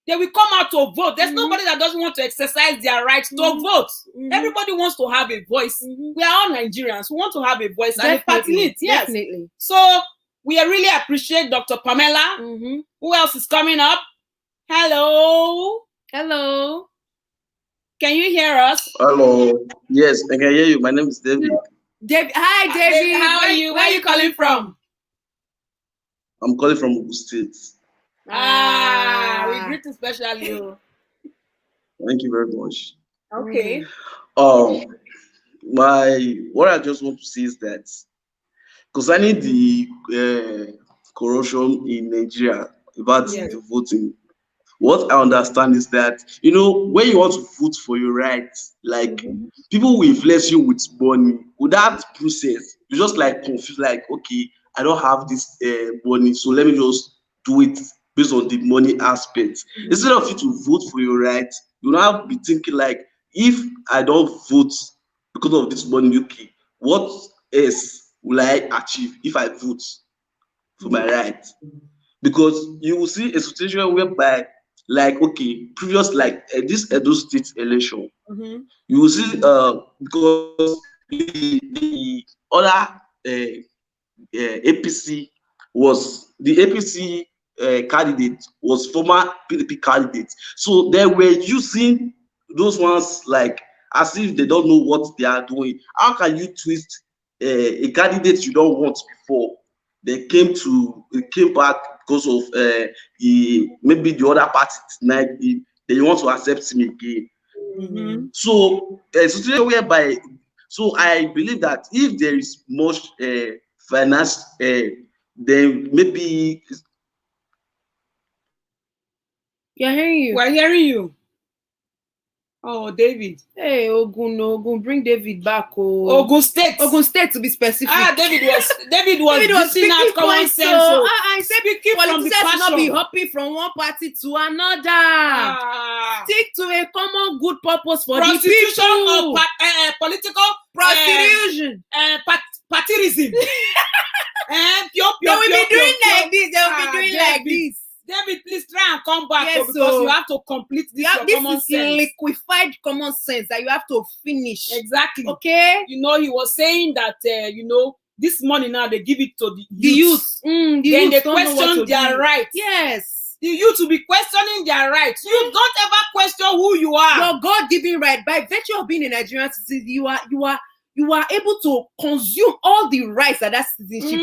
They will come out to vote. There's nobody that doesn't want to exercise their right to vote. Everybody wants to have a voice. We are all Nigerians who want to have a voice and a part in it. Yes. Definitely. So we really appreciate Dr. Pamela. Who else is coming up? Hello. Hello. Can you hear us? Hello. Yes, I can hear you. My name is David. Hi, David. How are you? Where are you calling from? I'm calling from Ogun State. We greet you specially. Thank you very much. Okay. What I just want to say is that concerning the corruption in Nigeria about the voting, what I understand is that when you want to vote for your rights, like people will influence you with money. With that process, you just like confused, like okay, I don't have this money, so let me just do it based on the money aspect. Instead of you to vote for your rights, you now be thinking like, if I don't vote because of this money, okay, what else will I achieve if I vote for my right? Because you will see a situation whereby, like, okay, previous like this Edo State election, you will see because the other APC candidate was former PDP candidate, so they were using those ones like as if they don't know what they are doing. How can you twist a candidate you don't want before? They came back because of maybe the other party tonight they want to accept him again. So a situation whereby, so I believe that if there is much finance, then maybe. We're hearing you. Oh, David. Hey, Ogun, bring David back. Ogun State to be specific. David was speaking out common sense. I said politicians not be hopping from one party to another. Stick to a common good purpose for the people. Or political prostitution, partirism. They will be doing like this. David, please try and come back because you have to complete this. Common sense. Liquefied common sense that you have to finish. Exactly. Okay. He was saying that this money now they give it to the youth. Then they question their rights. Yes. The youth will be questioning their rights. You don't ever question who you are. Your God-given right by virtue of being a Nigerian citizen. you are able to consume all the rights that citizenship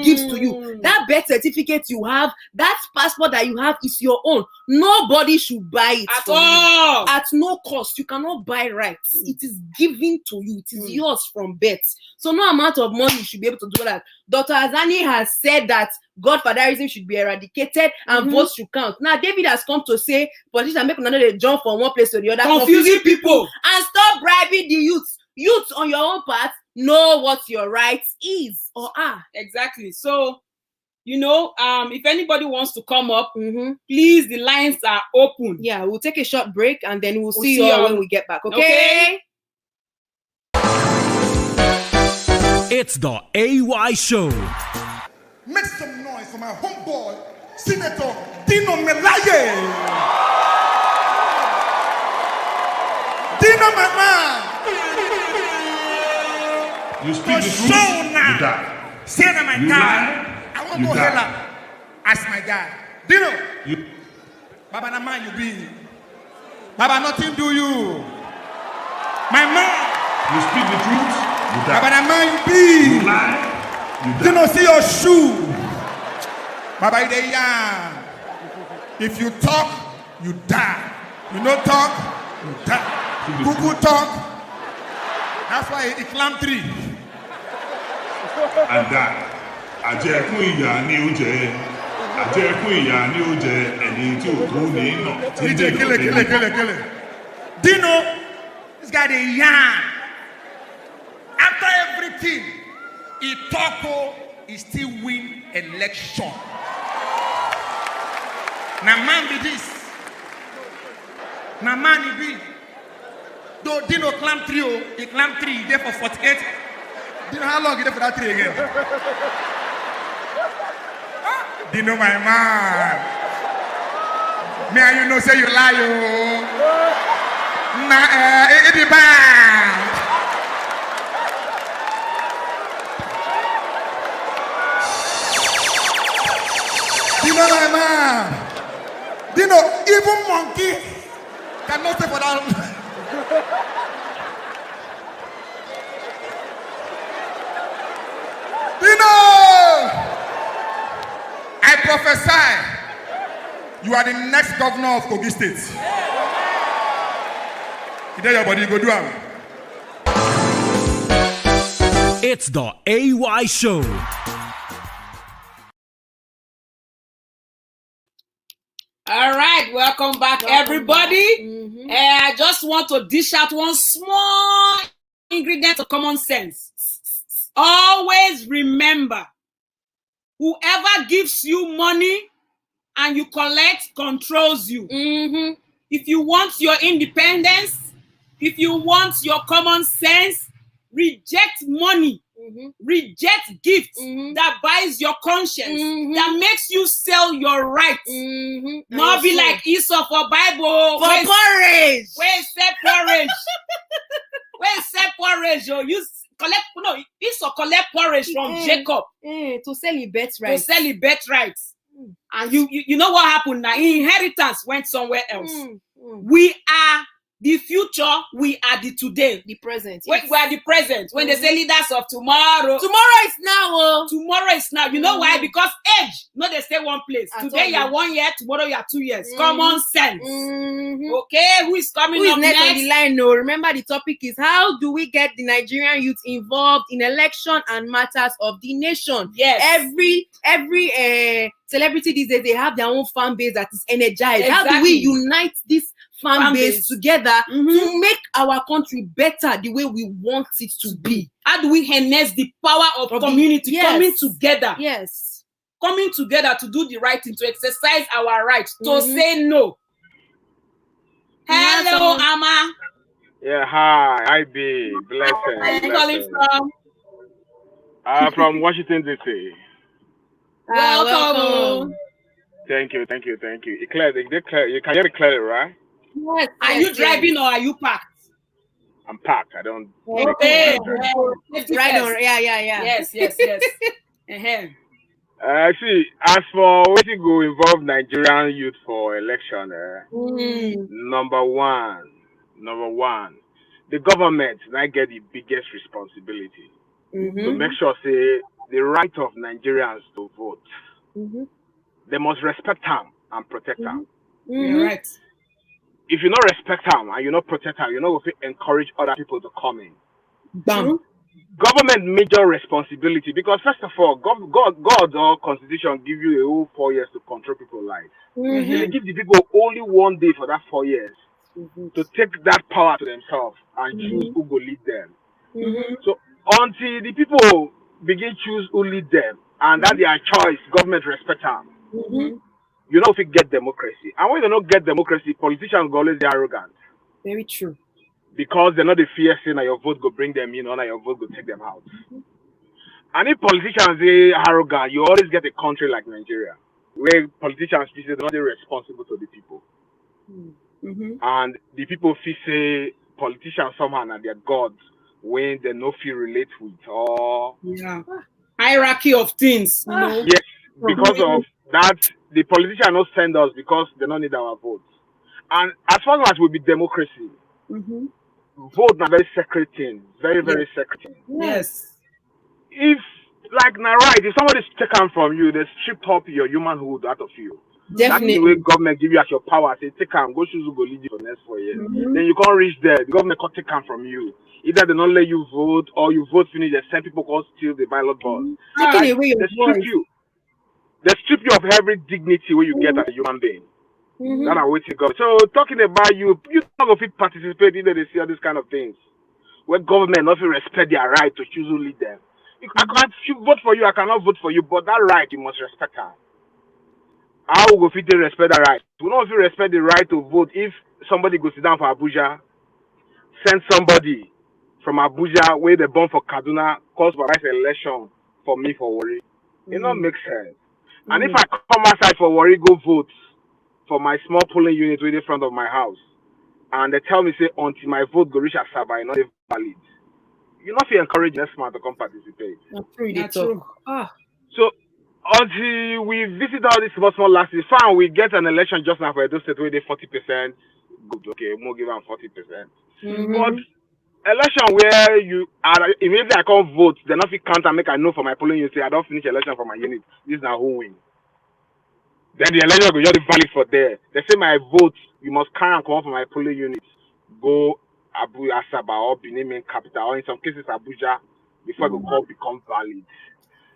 gives to you. That birth certificate you have, that passport that you have is your own. Nobody should buy it At all. At no cost. You cannot buy rights. It is given to you. It is yours from birth. So no amount of money you should be able to do that. Dr. Azani has said that godfatherism should be eradicated and votes should count. Now, David has come to say politicians make another jump from one place to the other, confusing people, and stop bribing the youth. Youth on your own part, know what your rights is or are. Exactly. So, if anybody wants to come up, please, the lines are open. Yeah, we'll take a short break and then we'll see you all when we get back. Okay? It's the AY Show. Make some noise for my homeboy, Senator Dino Melaye. Dino, my man. You speak the truth, you die. Say that my guy. I want to go hell up as my guy. Dino. Baba, na man you be. Baba, nothing do you. My man. You speak the truth, you die. Baba, na man you be. You lie, you die. Dino, see your shoe. Baba, they young. If you talk, you die. You no talk, you die. Cuckoo talk. That's why he climbed tree. And that. Àjẹkún ìyà ni ó jẹ. Àjẹkún ìyà ni ó jẹ ẹni tí ò tó ní nà. Kill it. Dino, this guy they young. After everything, he talk, he still win election. Now man be this. Now man he be. Though Dino climb tree, he climb tree, he there for 48. Dino, how long he there for that tree again? Dino, my man. Me and you know say you lie, yo. Nah, it be bad. Dino, my man. Dino, even monkey cannot say for that. Dino, I prophesy you are the next governor of Kogi State. You tell your body, you go do it. It's the AY Show. All right, welcome back, everybody. I just want to dish out one small ingredient of common sense. Always remember, whoever gives you money and you collect controls you. If you want your independence, if you want your common sense, reject money. Reject gifts that buys your conscience, that makes you sell your rights. Not be like Esau for Bible. For porridge. Where say porridge? Where say porridge? You collect, no, Esau collect porridge from Jacob. To sell his birthright. To sell his birthright. And you know what happened now? Inheritance went somewhere else. We are the future, we are the today. The present. Yes. We are the present. When they say leaders of tomorrow. Tomorrow is now. Oh. Tomorrow is now. You know why? Because age, no, they stay one place. Today you are 1 year, tomorrow you are 2 years. Common sense. Okay, who is coming who is up next on the line? No, remember the topic is how do we get the Nigerian youth involved in election and matters of the nation? Yes. Every celebrity these days, they have their own fan base that is energized. Exactly. How do we unite this fan base together to make our country better the way we want it to be? How do we harness the power of community coming together? Yes. Coming together to do the right thing, to exercise our rights, to say no. Hello, Ama. Yeah, hi, IB, blessing. Where are you calling from? From Washington, D.C. Welcome. Thank you. You can hear me clearly, right? Yes. Are you driving or are you parked? I'm parked. I don't. Okay. Right on. Yeah. Yes. See, as for what you go involve Nigerian youth for election, number one, the government now get the biggest responsibility to make sure say the right of Nigerians to vote. They must respect them and protect them. You're right. If you not respect them and you not protect them, you're not going to encourage other people to come in. Bam. Government major responsibility, because first of all, God or constitution give you a whole 4 years to control people's lives. They give the people only 1 day for that 4 years to take that power to themselves and choose who will lead them. So until the people begin choose who lead them and that their choice, government respect them. You know if you get democracy. And when you don't get democracy, politicians go always be arrogant. Very true. Because they're not the fear saying that your vote go bring them in or that your vote go take them out. And if politicians are arrogant, you always get a country like Nigeria, where politicians feel they're not responsible to the people. And the people feel say politicians somehow are their gods when they no feel relate with or hierarchy of things. You know? Yes, because of that, the politicians not send us because they don't need our votes. And as long as we be democracy, vote na very sacred thing, very sacred thing. Yes. If like now right, if somebody's taken from you, they stripped up your humanhood out of you. Definitely. That's the way government give you as your power. Say take them, go choose who go lead you for the next 4 years. Then you can't reach there. The government can't take them from you. Either they don't let you vote or you vote finish. They send people go steal the ballot box. Taking away your voice. They strip you of every dignity where you get as a human being. That are waiting God. So talking about you not going to participate either they see all these kind of things. Where government not respect their right to choose who lead them. I can't vote for you, I cannot vote for you, but that right you must respect her. How will we fit respect that right? We don't feel respect the right to vote if somebody goes sit down for Abuja, send somebody from Abuja where they born for Kaduna, cause for rice election for me for Warri. It don't make sense. And if I come outside for Warri, go vote for my small polling unit right in front of my house, and they tell me say until my vote go reach Asaba, it's not valid. You not feel encouraged next man to come participate. That's true. So until we visit all these small lasses, fine, we get an election just now for Edo State where they 40%. Good, okay, we'll give them 40%. But election where you are immediately I can't vote, they not fit count and make I know for my polling unit. Say I don't finish election for my unit. This is now who win. Then the election will just be valid for there. They say my vote, you must carry and come out for my polling unit. Go Abu Asaba or Benin main capital, or in some cases Abuja, before the call become valid.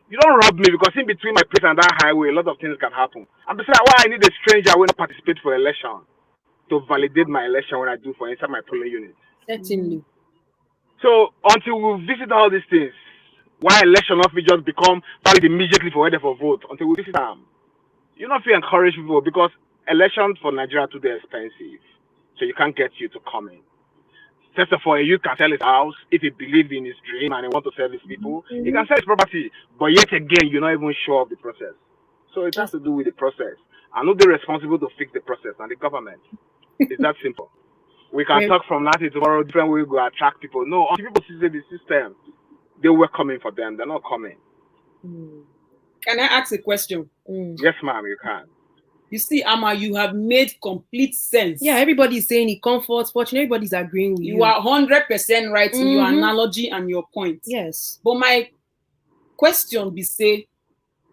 You don't rob me because in between my place and that highway, a lot of things can happen. And besides, why I need a stranger when I participate for election to validate my election when I do for inside my polling unit. Certainly. So until we visit all these things, why election not just become valid immediately for whether for vote until we visit them. You not feel encourage people because elections for Nigeria today are expensive, so you can't get you to come in. First of all, you can sell his house if he believes in his dream and he wants to sell his people. He can sell his property, but yet again, you're not even sure of the process. So it has to do with the process. And who's responsible to fix the process? And the government. It's that simple. We can talk from now to tomorrow, different way we go attract people. No, until people see the system, they were coming for them. They're not coming. Can I ask a question? Yes, ma'am, you can. You see, Amma, you have made complete sense. Yeah, everybody's saying it comforts, but everybody's agreeing with you. You are 100% right in your analogy and your point. Yes. But my question be say,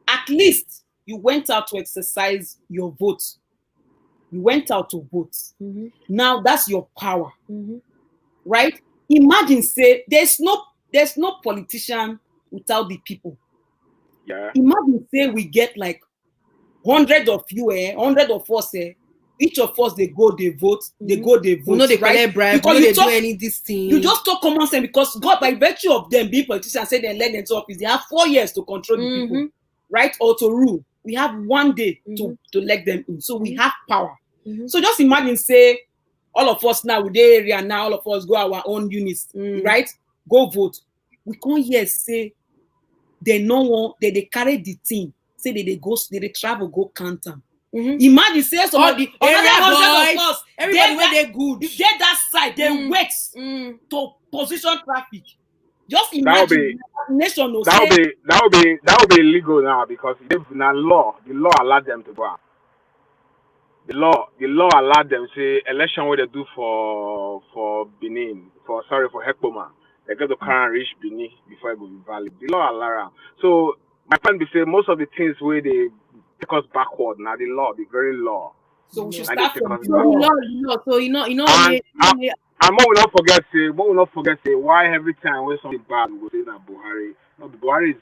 at least you went out to exercise your vote. You went out to vote. Now that's your power. Right? Imagine say there's no politician without the people. Yeah. Imagine say we get like 100 of you, 100 of us, each of us they go, they vote, they go, they vote. You know they right? collect bribe, because you you do any of these things. You just talk common sense because God, by virtue of them being politicians, say they elect them to office, they have 4 years to control the people, right? Or to rule. We have 1 day to elect them in. So we have power. So just imagine, say, all of us now with the area now, all of us go our own units, right? Go vote. We can't hear say they know one, they carry the team. Say they travel, go count them. Imagine say somebody everybody where they good. You get that side, they wait to position traffic. Just imagine nation will that would be illegal now because the law allowed them to go out. the law allowed them say election where they do for Benin, for Hekpoma. They get to carry and reach Benin before it will be valid. The law allow. So my point be say most of the things where they take us backward now the law, the very law. So we should and start they take from us the backward. law. So And what we not forget say why every time when something bad we go say that Buhari. No, Buhari.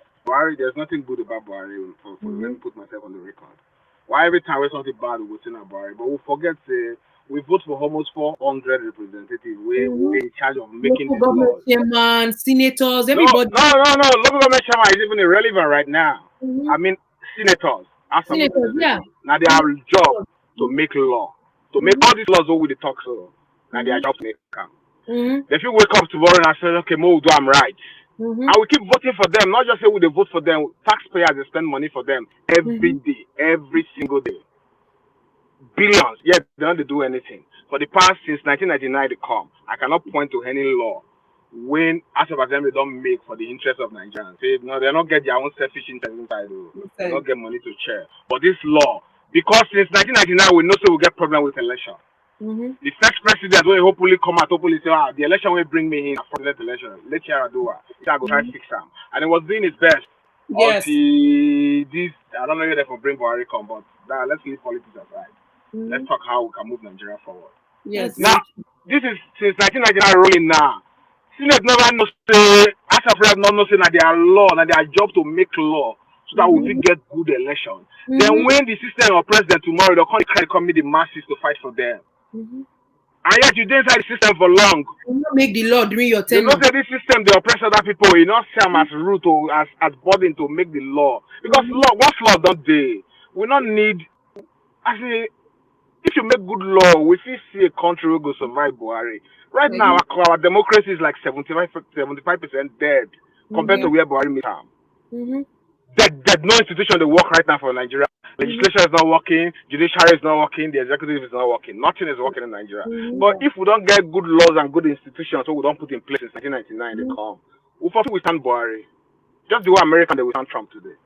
There's nothing good about Buhari. Let me put myself on the record. Why every time when something bad we go say that Buhari, but we forget say we vote for almost 400 representatives. We in charge of making local these government laws. chairman, senators, everybody. No. Local government chairman is even irrelevant right now. I mean senators. Senators, yeah. Now they have a job to make law, to make all these laws what we talk so. Now their job to make them. If you wake up tomorrow and say, okay, Mo, do I'm right. And we keep voting for them, not just say we vote for them, taxpayers they spend money for them every day, every single day. Billions, yet they don't do anything. For the past since 1999 they come. I cannot point to any law when as of them they don't make for the interest of Nigerians. They don't get their own selfish interest inside. They don't get money to share. But this law, because since 1999 we know so we get problem with election. The next president will hopefully come out, hopefully say, the election will bring me in for the election. Let's hear do it. I go try to fix him. And he was doing his best. Yes. Until this, I don't know if they for bring Buhari come, but let's leave politics aside. Let's talk how we can move Nigeria forward. Yes. Now, this is since 1999 rolling now. Senate never know say, as a president not know say that their law, that their job to make law so that we will get good election. Then when the system of president tomorrow, they'll come the masses to fight for them. And yet you didn't inside the system for long. You don't make the law during your tenure. You know say this system they oppress other people. You not see them as root or as burden to make the law. Because what law don't they? We don't need actually if you make good law, we still see a country will go survive Buhari. Right now our democracy is like 75% dead compared to where Buhari made time. There's no institution that work right now for Nigeria. Legislation is not working, judiciary is not working, the executive is not working. Nothing is working in Nigeria. But if we don't get good laws and good institutions, so we don't put in place since 1999, they come. We probably stand Buhari. Just the way American they will stand Trump today.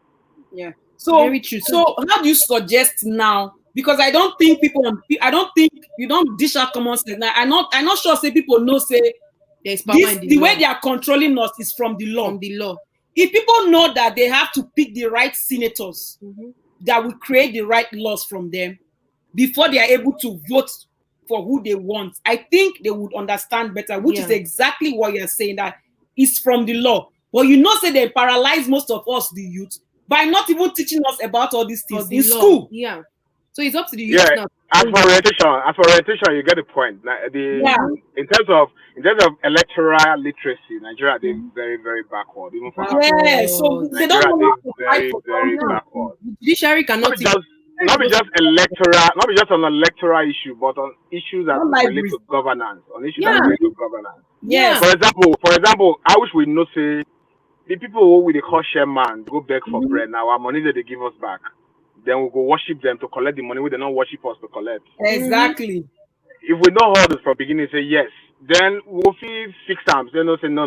Yeah. So very true. So how do you suggest now? Because I don't think you don't dish out common sense. Now I'm not sure say people know say there's power in the way they are controlling us is from the law. If people know that they have to pick the right senators that will create the right laws from them before they are able to vote for who they want, I think they would understand better, which is exactly what you're saying, that it's from the law. But say they paralyze most of us, the youth, by not even teaching us about all these things in school. Yeah. So it's up to the youth now. As for orientation, you get the point. In terms of electoral literacy, Nigeria is very, very backward. Even for so they don't know very, very backward. Judiciary cannot not be just an electoral issue, but on issues that relate to governance. Yes. For example, I wish we know say the people who we call shareman go beg for bread now. Our money that they give us back. Then we'll go worship them to collect the money. We don't worship us to collect. Exactly. If we don't hold this from beginning, say yes. Then we'll feel 6 times. Then they'll say no.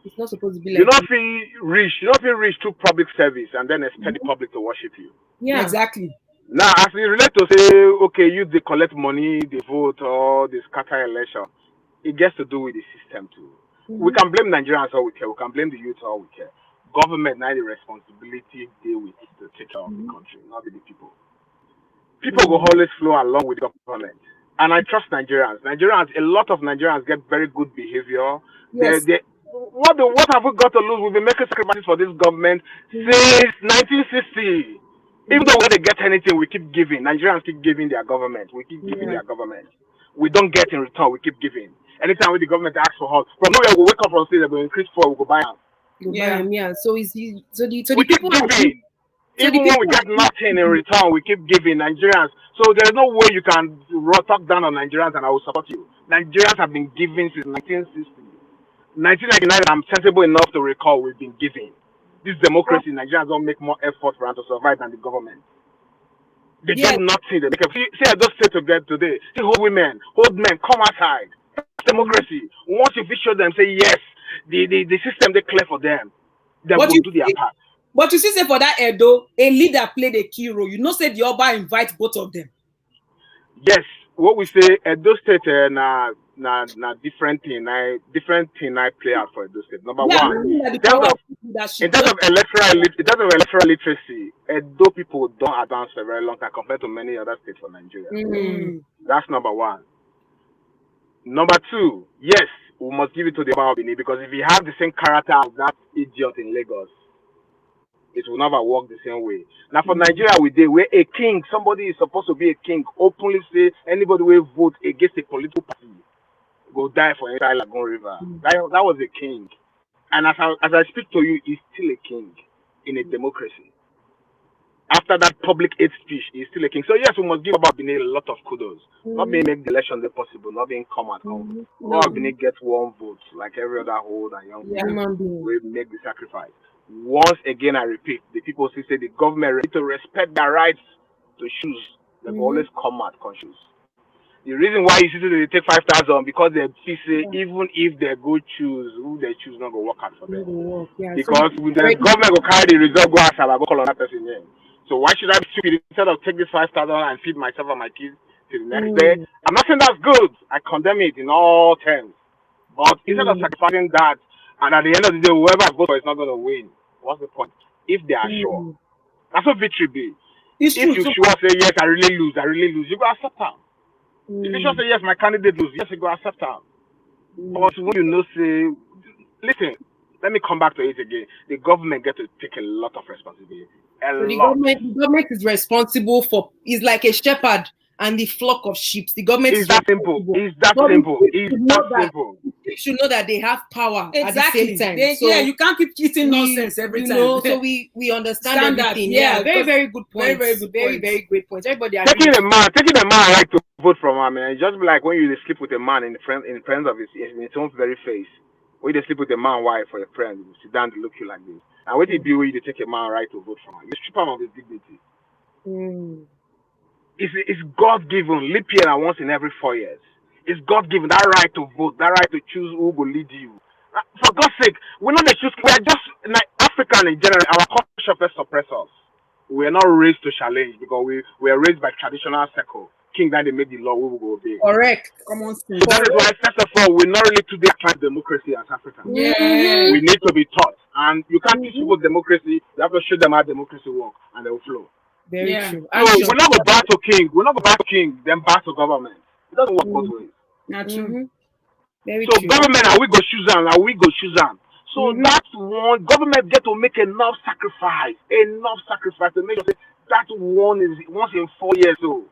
It's not supposed to be like you not feel rich through public service and then expect the public to worship you. Yeah, exactly. Now, as we relate to say, okay, you they collect money, they vote, or they scatter election, it gets to do with the system too. We can blame Nigerians all we care. We can blame the youth all we care. Government now the responsibility they with to take care of the country, not the people. People will always flow along with government. And I trust Nigerians. A lot of Nigerians get very good behavior. Yes. What have we got to lose? We've been making sacrifices for this government since 1960. Even though we don't get anything, we keep giving. Nigerians keep giving their government. We keep giving their government. We don't get in return. We keep giving. Anytime when the government asks for help, from nowhere we wake up and say they're going to increase for, we go buy them. So the we keep giving. Even when we get nothing in return, we keep giving Nigerians. So there's no way you can talk down on Nigerians and I will support you. Nigerians have been giving since 1960. 1999, I'm sensible enough to recall we've been giving. This democracy, Nigerians don't make more effort for them to survive than the government. They get nothing. They make see, I just say today, see old women, old men, come outside. Democracy. Once you show them, say yes, the system they clear for them, they will do their part. But you see, say for that Edo, a leader played a key role. Say the Oba invite both of them. Yes, what we say, Edo State, na different thing. I play out for Edo State. Number Yeah, one, I mean that the in terms power of of leadership. in terms of electoral literacy, Edo people don't advance for a very long time compared to many other states for Nigeria. That's number one. Number two, yes, we must give it to the Oba of Benin, because if he have the same character as that idiot in Lagos, it will never work the same way. Now for Nigeria, where a king, somebody is supposed to be a king, openly say anybody will vote against a political party go die for entire Lagoon River. That was a king, and as I speak to you, he's still a king in a democracy. After that public hate speech, he's still a king. So yes, we must give about Benin a lot of kudos. Not being make the election possible, not being come. About Benin gets one vote like every other old and young people. We make the sacrifice. Once again, I repeat, the people still say the government ready to respect their rights to choose. They always come out conscious. The reason why you see they take 5,000 because they say even if they go choose, who they choose not go work out for them. Because with the government will carry the result, go outside, I go call on that person here. So why should I be stupid instead of take this 5,000 and feed myself and my kids till the next day? I'm not saying that's good. I condemn it in all terms. But instead of sacrificing that, and at the end of the day, whoever votes for is not going to win. What's the point? If they are sure. That's what victory be. If you sure say, yes, I really lose, you go accept them. If you sure say, yes, my candidate lose, yes, you go accept them. But when you know, say, listen, let me come back to it again. The government get to take a lot of responsibility. The government is responsible for, is like a shepherd and the flock of sheep. The government is that simple. It's that simple. You should know that they have power at the same time. You can't keep cheating nonsense every time. So we understand everything. Yeah, very good point. Very great point. Everybody taking a man right to vote from him, man. Just be like when you sleep with a man in front of his own very face. When you sleep with a man wife or a friend, you sit down to look you like this. And what it be when you take a man right to vote from him? You strip him of his dignity. It's God given. Leap year and once in every 4 years. It's God given that right to vote, that right to choose who will lead you. For God's sake, we're not the choose. We are just like African in general. Our culture first suppress us. We are not raised to challenge because we are raised by traditional circle. King that they made the law, we will go obey. Correct. Come on, so that is why, first of all, we're not really today applying democracy as Africans. We need to be taught, and you can't teach people democracy. You have to show them how democracy works, and they will flow. Very true. So we're not going back to king. We're not going back to king, then back to government. It doesn't work both ways. Not true. Very so true. Government, are we go choose them? Are we go choose them? So that's one. Government get to make enough sacrifice to make sure that one is once in 4 years old.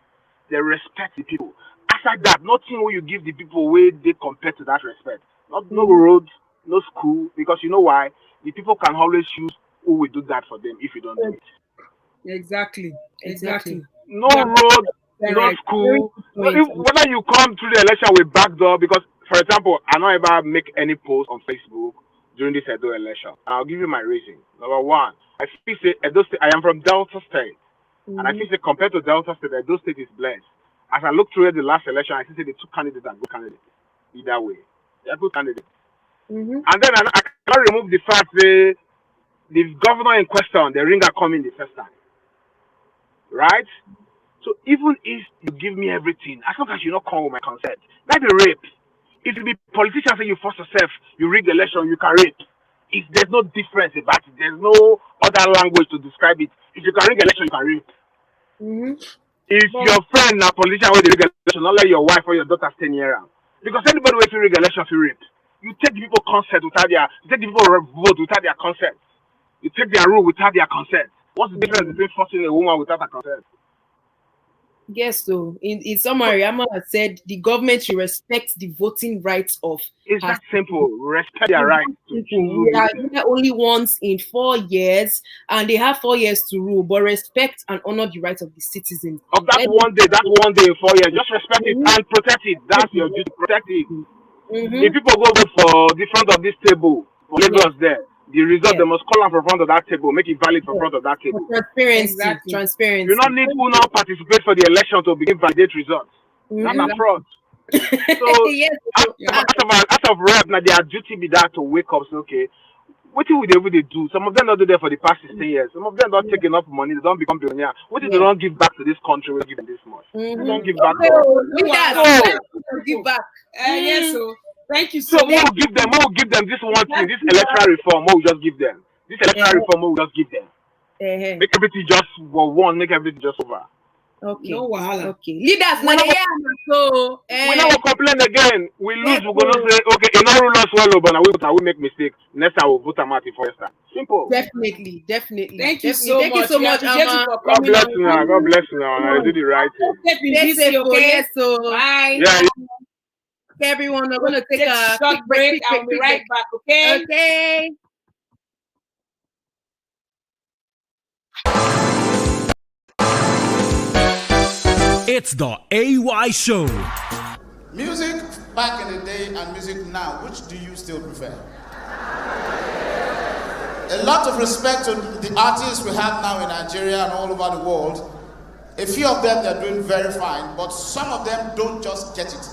They respect the people. After that, nothing will you give the people where they compare to that respect. No road, no school, because you know why? The people can always choose who will do that for them if you don't do it. Exactly. No road, no school. Whether you come through the election with backdoor, because for example, I don't ever make any post on Facebook during this Edo election. I'll give you my reason. Number one, I feel say Edo State, I am from Delta State. And I think that compared to Delta State, Edo State is blessed. As I look through the last election, I think the two candidates are good candidates. Either way. They are good candidates. And then I cannot remove the fact that the governor in question, the ringer coming the first time. Right? So even if you give me everything, as long as you not come with my consent, that be rape. If you be politician say you force yourself, you rig the election, you can rape. If there's no difference about it, there's no other language to describe it. If you can rig election, you can rape. If your friend a politician will rig election, not let your wife or your daughter stay near them. Because anybody who rig election will rape. You take the people consent without their, you take the people vote without their consent. You take their rule without their consent. What's the difference between forcing a woman without her consent? Yes, so in summary, Amma has said the government should respect the voting rights of. It's that simple. Respect their rights. They are only once in 4 years, and they have 4 years to rule. But respect and honor the rights of the citizens. Of that one day in 4 years, just respect it and protect it. That's your duty. Protect it. If people go vote for the front of this table, for Lagos there, the result they must call out for front of that table, make it valid for front of that table. Transparency. Transparency. You don't need who now participate for the election to begin validate results. That's a fraud. So out of rep, now their duty be that to wake up. Say, okay, what will they do? Some of them not do there for the past 16 years. Some of them don't take enough money. They don't become billionaire. What if they don't give back to this country? We give them this much. They don't give back. Give back. Yes, so thank you So we will give them. We will give them this one thing. This electoral reform. We will just give them. This electoral reform. We will just give them. Make everything just one. Make everything just over. Okay. No wahala. Okay. Leaders, now so we never complain again. We lose. We're gonna say, okay, you know, rule us well, but we make mistakes. Next time we'll vote a marty for time. Simple. Definitely. Thank you so much. God bless you now. God bless you now. I did the right thing. Yes, so bye. Yeah. Okay, everyone, we're gonna take a short break. I'll be right back. Okay. Okay. It's the AY Show. Music back in the day and music now, which do you still prefer? A lot of respect to the artists we have now in Nigeria and all over the world. A few of them, they're doing very fine, but some of them don't just get it.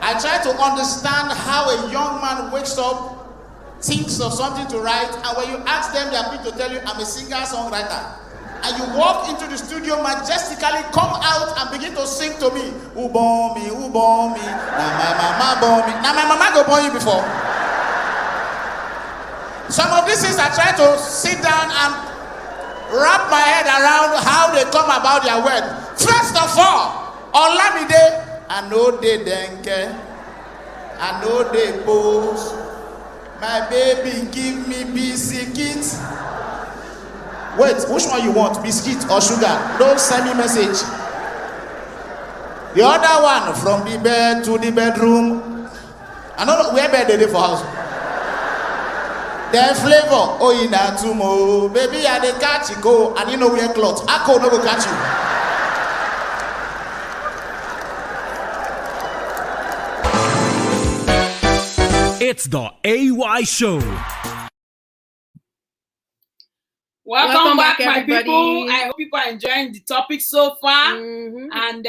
I try to understand how a young man wakes up, thinks of something to write, and when you ask them, they are quick to tell you, I'm a singer-songwriter. And you walk into the studio majestically, come out and begin to sing to me. Who born me, who born me? Now my mama born me. Now my mama go born you before. Some of these things I try to sit down and wrap my head around how they come about their word. First of all, Olamide, I know they denke, I know they pose. My baby give me biscuit. Wait, which one you want? Biscuit or sugar? Don't send me message. The other one, from the bed to the bedroom. I don't know where bed they for house. Their flavor. Oh, in that tomorrow. Baby, I dey catch you go. And you know wear clothes. I could no go catch you. It's the AY Show. Welcome back, my people. I hope people are enjoying the topic so far. And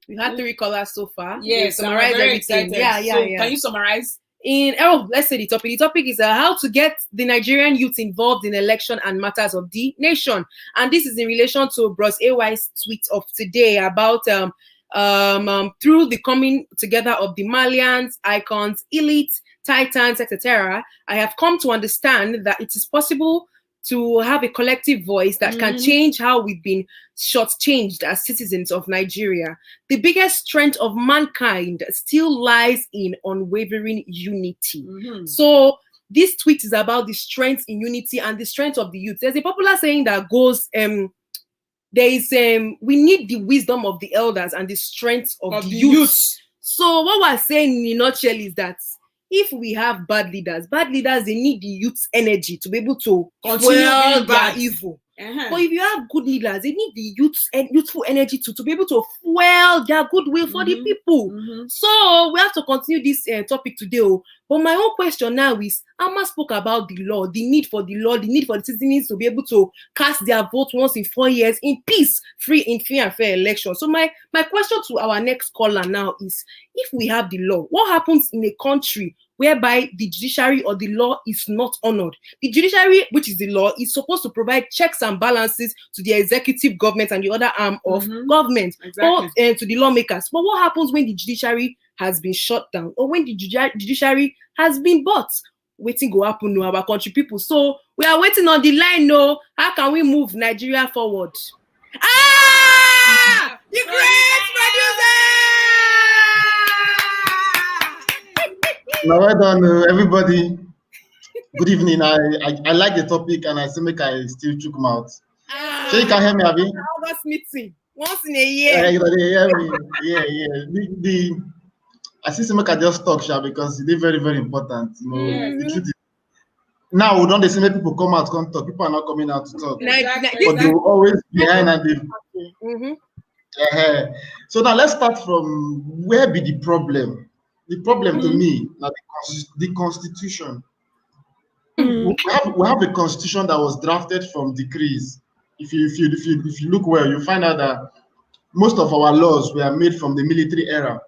we had 3 callers so far. Yes, summarize everything. Yeah. Can you summarize? Let's say the topic. The topic is how to get the Nigerian youth involved in election and matters of the nation. And this is in relation to Bros AY's tweet of today about through the coming together of the Malians, icons, elites, titans, etc. I have come to understand that it is possible to have a collective voice that can change how we've been shortchanged as citizens of Nigeria. The biggest strength of mankind still lies in unwavering unity. So this tweet is about the strength in unity and the strength of the youth. There's a popular saying that goes, we need the wisdom of the elders and the strength of the youth. So what we're saying in a nutshell is that if we have bad leaders, they need the youth's energy to be able to fuel their evil. But if you have good leaders, they need the youthful energy to be able to fuel their goodwill for the people. So we have to continue this topic today. But my own question now is, Amma spoke about the law, the need for the citizens to be able to cast their vote once in 4 years in peace, free and fair election. So my question to our next caller now is, if we have the law, what happens in a country whereby the judiciary or the law is not honored? The judiciary, which is the law, is supposed to provide checks and balances to the executive government and the other arm of government, or to the lawmakers. But what happens when the judiciary has been shut down, or when the judiciary has been bought? Waiting go happen to our country people. So we are waiting on the line. No, how can we move Nigeria forward? The great producer! Now, well done, everybody. Good evening. I like the topic, and I say make I still chook mouth. So you can hear me, Abi? August meeting once in a year. Yeah. I see make I just talk, Sha, because it's very, very important. You know, the truth is, now we don't see many people come out, come talk. People are not coming out to talk, but they will always behind and they. So now let's start from where be the problem. The problem to me, now the Constitution. We have a Constitution that was drafted from decrees. If you look well, you find out that most of our laws were made from the military era.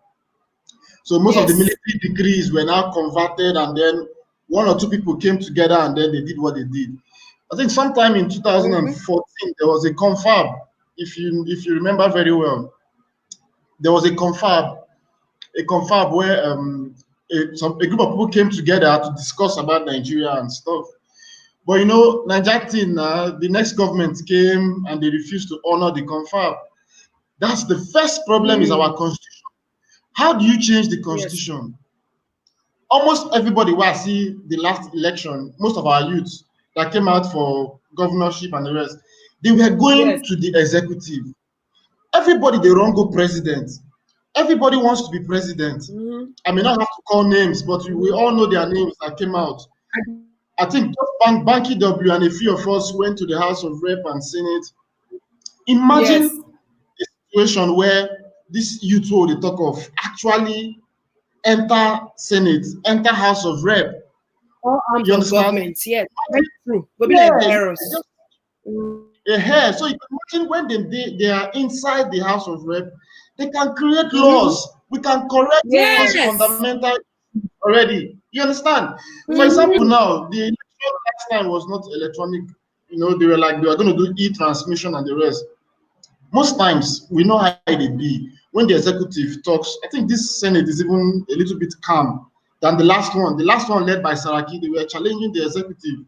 So most of the military decrees were now converted and then one or two people came together and then they did what they did. I think sometime in 2014 there was a confab. If you remember very well, there was a confab where a group of people came together to discuss about Nigeria and stuff. But you know, Nigeria, the next government came and they refused to honor the confab. That's the first problem is our constitution. How do you change the constitution? Almost everybody who I see the last election, most of our youths that came out for governorship and the rest, they were going to the executive. Everybody they run go president. Everybody wants to be president. I may not have to call names, but we all know their names that came out. I think Banky W and a few of us went to the House of Rep and Senate. Imagine a situation where this youth who they talk of actually enter Senate, enter House of Rep. All arms of government, yes. Very true. We'll be like errors. So you can imagine when they are inside the House of Rep, they can create laws. We can correct those fundamental already. You understand? For example, now the election last time was not electronic. You know, they were going to do e-transmission and the rest. Most times we know how they be. When the executive talks, I think this Senate is even a little bit calm than the last one. The last one led by Saraki, they were challenging the executive.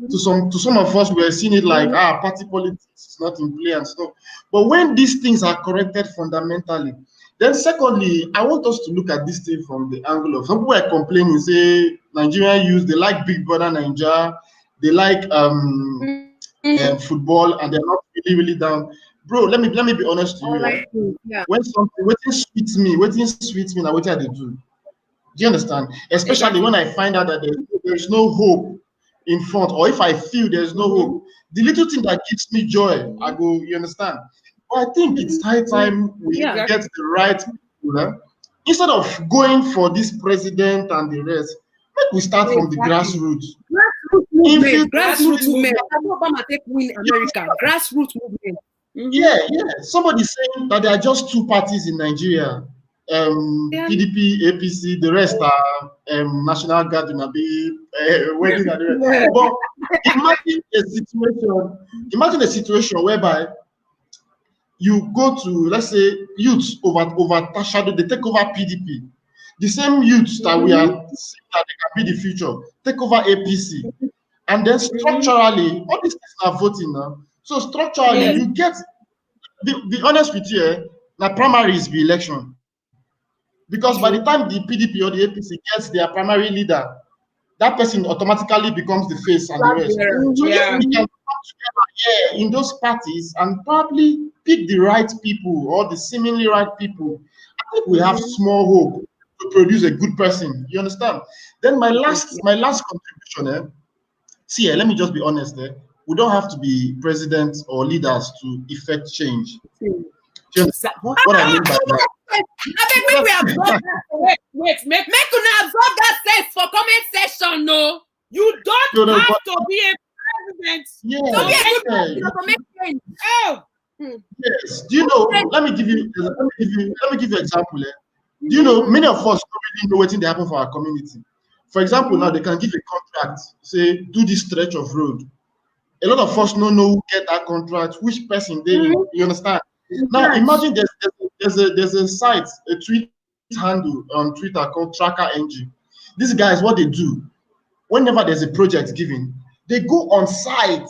To some of us, we are seeing it like party politics is not in play and stuff. But when these things are corrected fundamentally, then secondly, I want us to look at this thing from the angle of some people are complaining, say Nigerian youth, they like Big Brother Nigeria, they like football, and they're not really down. Bro, let me be honest to you. When something waiting sweets me, now what I do? Do you understand? Especially when I find out that there's no hope in front, or if I feel there's no hope, the little thing that gives me joy, I go, you understand? But I think it's high time we get the right people. Instead of going for this president and the rest, make we start from the grassroots. Grassroots movement. Obama take win America. Grassroots movement. Yeah. Somebody saying that there are just two parties in Nigeria. PDP, APC, the rest are National Guard and wedding and the rest. But imagine a situation whereby you go to, let's say, youths overshadow, they take over PDP. The same youths that we are saying that they can be the future, take over APC. And then structurally, all these things are voting now. So structurally, you get, be honest with you, the primaries be election. Because by the time the PDP or the APC gets their primary leader, that person automatically becomes the face and the rest. So if we can come together in those parties and probably pick the right people or the seemingly right people, I think we have small hope to produce a good person. You understand? Then my last contribution, let me just be honest there. We don't have to be presidents or leaders to effect change. What I mean by that? I think we absorb that. Wait, make you absorb that sense for comment section. No, you don't have to be a president. To be a good president to make change. Yes. Do you know? Let me give you an example. Do you know? Many of us don't really know what's happen for our community. For example, now they can give a contract, say, do this stretch of road. A lot of us don't know who get that contract, which person they. You understand? Now imagine there's a site, a tweet handle on Twitter called Tracker NG. These guys, what they do, whenever there's a project given, they go on site.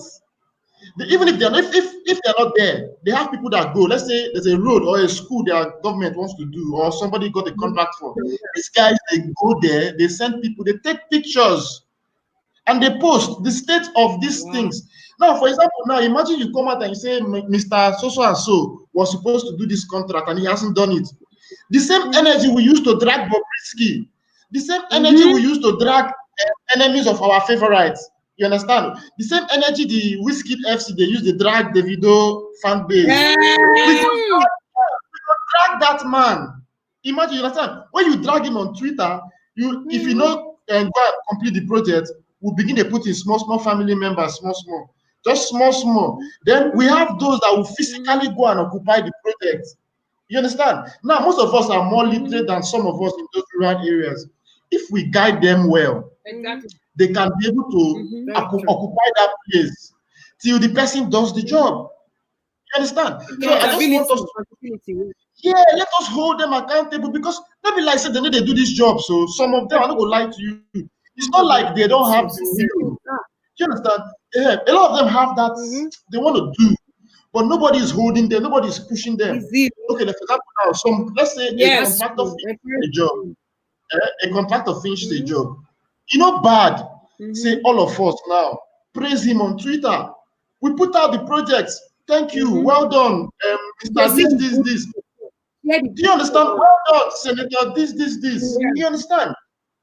Even if they're not there, they have people that go. Let's say there's a road or a school their government wants to do, or somebody got a contract for. These guys, they go there, they send people, they take pictures, and they post the state of these things. Now, for example, now imagine you come out and you say, Mr. So and so was supposed to do this contract and he hasn't done it. The same energy we used to drag Bobrisky, the same energy we used to drag enemies of our favorites. You understand? The same energy the Whiskey FC they use to drag the video fan base. We could drag that man. Imagine, you understand? When you drag him on Twitter, if you know and go and complete the project, we'll begin to put in small family members, small. Just small. Then we have those that will physically go and occupy the project. You understand? Now, most of us are more literate than some of us in those rural areas. If we guide them well, they can be able to occupy that place till the person does the job. You understand? So I just want us to, let us hold them accountable, because not be like say they know they do this job. So some of them, I'm not gonna lie to you, it's not like they don't have the will. Do you understand? Yeah, a lot of them have that they want to do, but nobody is holding them, nobody is pushing them. Okay, for example, now let's say a contractor finishes a job. A contractor finishes a job. You know, bad. Say all of us now praise him on Twitter. We put out the projects. Thank you, well done, Mr. This. Do you understand? Well done, Senator. This. Do you understand?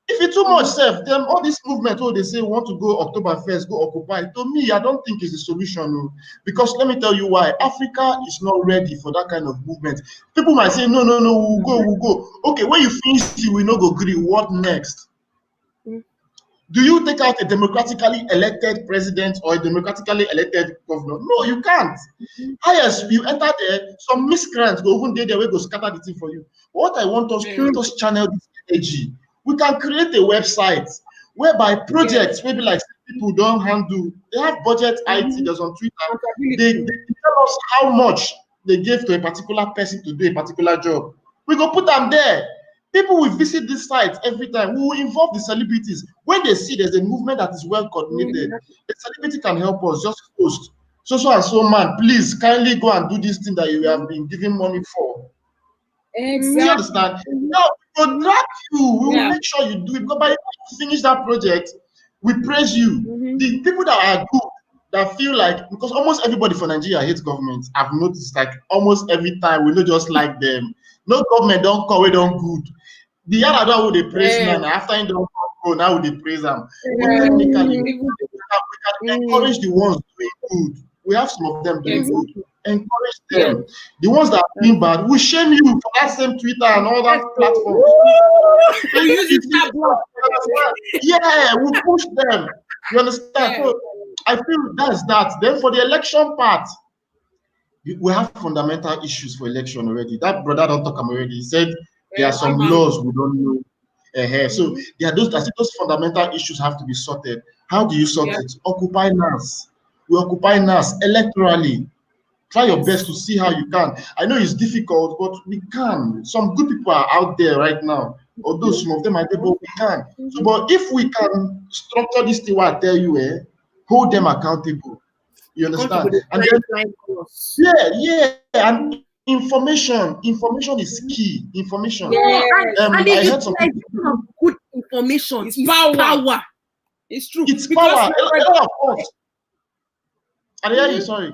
If it's too much, them all this movement, they say want to go October 1st, go occupy. To me, I don't think it's the solution. Because let me tell you why. Africa is not ready for that kind of movement. People might say, no, we'll go. Okay, when you finish, you will not go agree. What next? Do you take out a democratically elected president or a democratically elected governor? No, you can't. Highest, you enter there, some miscreants go even there, we go scatter the thing for you. What I want us to let us channel this energy. We can create a website whereby projects, maybe like people don't handle, they have budget IT, there's on Twitter, they tell us how much they gave to a particular person to do a particular job. We go put them there. People will visit this site every time. We will involve the celebrities. When they see there's a movement that is well coordinated, the celebrity can help us just post. So and so man, please kindly go and do this thing that you have been giving money for. Exactly. You understand? Now we will drag you. We will make sure you do it. Because by the time you finish that project, we praise you. The people that are good, that feel like, because almost everybody for Nigeria hates government. I've noticed, like almost every time we don't just like them. No government don't call it on good. The other who they praise now, after they don't go, now they praise them. But technically, we can encourage the ones doing good. We have some of them doing good. Encourage them. The ones that are doing bad, we shame you for that same Twitter and all that platforms. We push them. You understand? So I feel that's that. Then for the election part, we have fundamental issues for election already. That brother don't talk already. He said there are some laws we don't know. So there are those fundamental issues have to be sorted. How do you sort it? Occupy NAS. We occupy NAS electorally. Try your best to see how you can. I know it's difficult, but we can. Some good people are out there right now. Although some of them are there, but we can. So, but if we can structure this thing, what I tell you, hold them accountable. You understand? And then, and information is key. Information. And I heard some people, good information is power. It's true. It's power. A lot of us. And yeah, sorry.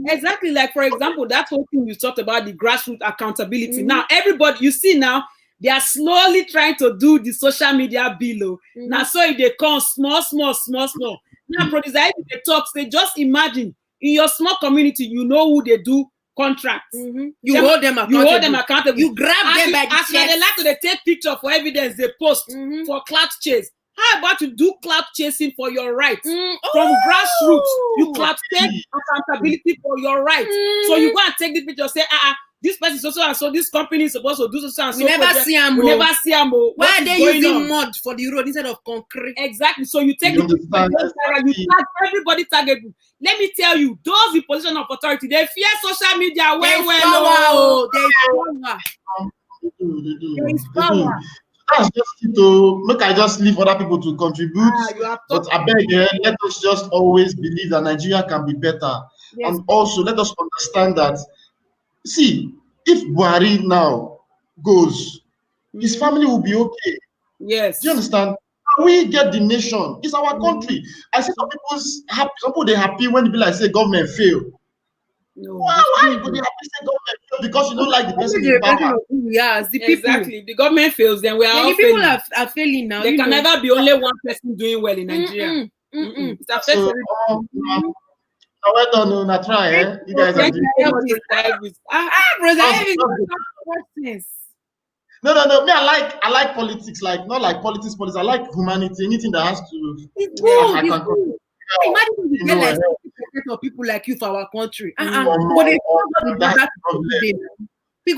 Exactly, like for example, that whole thing you talked about, the grassroots accountability. Now, everybody, you see now, they are slowly trying to do the social media below. Now, so if they come small. Now, producer, if they talk, they just imagine in your small community, you know who they do contracts. You hold them accountable. You grab them by the chest. They like to take picture for evidence, they post for clout chase. How about you do clout chasing for your rights? From grassroots, you clout take accountability for your rights. So you go and take the picture, say, this person is also and so this company is supposed to do so and so. We never see them. Why are they using mud for the road instead of concrete? Exactly. So you take the picture, you tag everybody targetable. Let me tell you, those in position of authority, they fear social media well. There is power. That's just it to make I just leave other people to contribute. But I beg you, let us just always believe that Nigeria can be better. And also let us understand that, see, if Buhari now goes, his family will be okay. Yes. Do you understand? We get the nation. It's our country. I see some people they happy when they be like say government fail. No, why would they have to say government fail? Because you don't like the person in power. Yes, the people. Exactly. If the government fails, then we are all people are failing now. There can never be only one person doing well in Nigeria. It affects everybody. Well done, I try. You guys are doing No. Me, I like politics. Like not like politics. I like humanity. Anything that has to. It's good. Imagine we get like of people like you for our country. But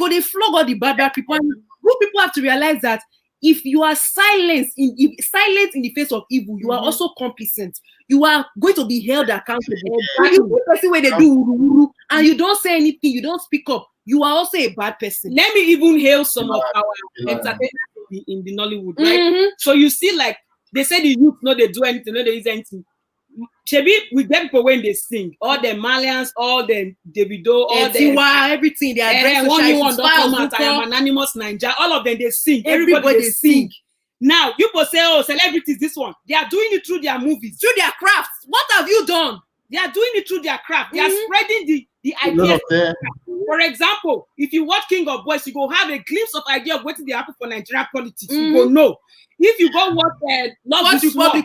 they flog all the bad people. And good people have to realize that if you are silent in the face of evil, you are also complicit. You are going to be held accountable. And you person where they do and you don't say anything, you don't speak up, you are also a bad person. Let me even hail some of our entertainers in the Nollywood, right? So you see, like they say the youth know they do anything, no they use anything. Chebi, we get people when they sing, all the Malians, all the Davido, all the everything they are one I am anonymous Ninja, all of them they sing. Everybody they sing. Now you will say, oh, celebrities, this one, they are doing it through their movies, through their crafts. What have you done? They are doing it through their craft. They are spreading the ideas. For example, if you watch King of Boys, you go have a glimpse of idea of what they happen for Nigerian politics. You go know. If you go watch Fourth Republic,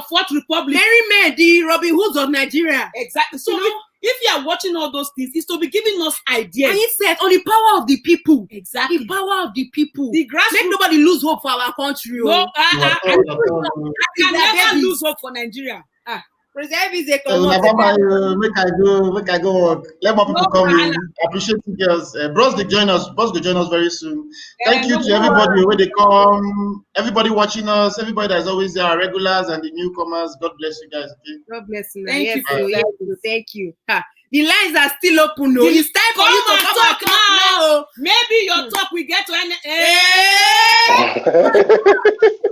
Fourth Republic, Merry Men, the Robin Hoods of Nigeria. Exactly. So if you are watching all those things, it's to be giving us ideas. And he said, on the power of the people. Exactly. The power of the people. The grassroots. Make nobody lose hope for our country. No, I can never lose hope for Nigeria. Make I go work. Let more people come in. Appreciate you girls. Bros will join us. Bros will join us very soon. Thank you to everybody where they come. Everybody watching us. Everybody that is always there, our regulars and the newcomers. God bless you guys. Okay? God bless you. Thank you. Thank you. The lines are still open. No, it's time for you to come and talk now. Maybe your talk we get to end.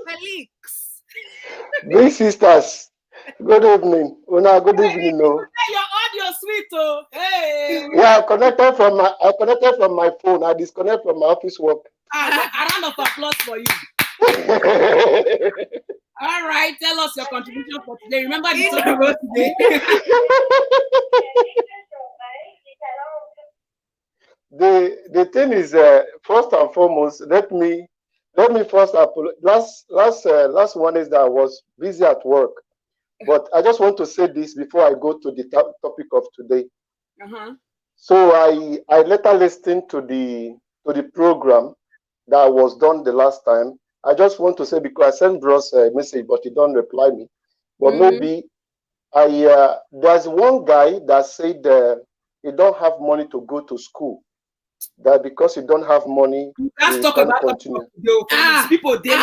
Felix. Big sisters. Good evening. Una, good evening. No. Your audio sweet, oh. Hey. Yeah, I connected from my phone. I disconnect from my office work. A round of applause for you. All right, tell us your contribution for today. Remember the topic about today. The thing is, first and foremost, let me first apologize. Last one is that I was busy at work. But I just want to say this before I go to the topic of today. So I later listened to the program that was done the last time. I just want to say, because I sent Bros a message, but he don't reply me. But maybe there's one guy that said he don't have money to go to school. That because he don't have money, let's talk about continue. People they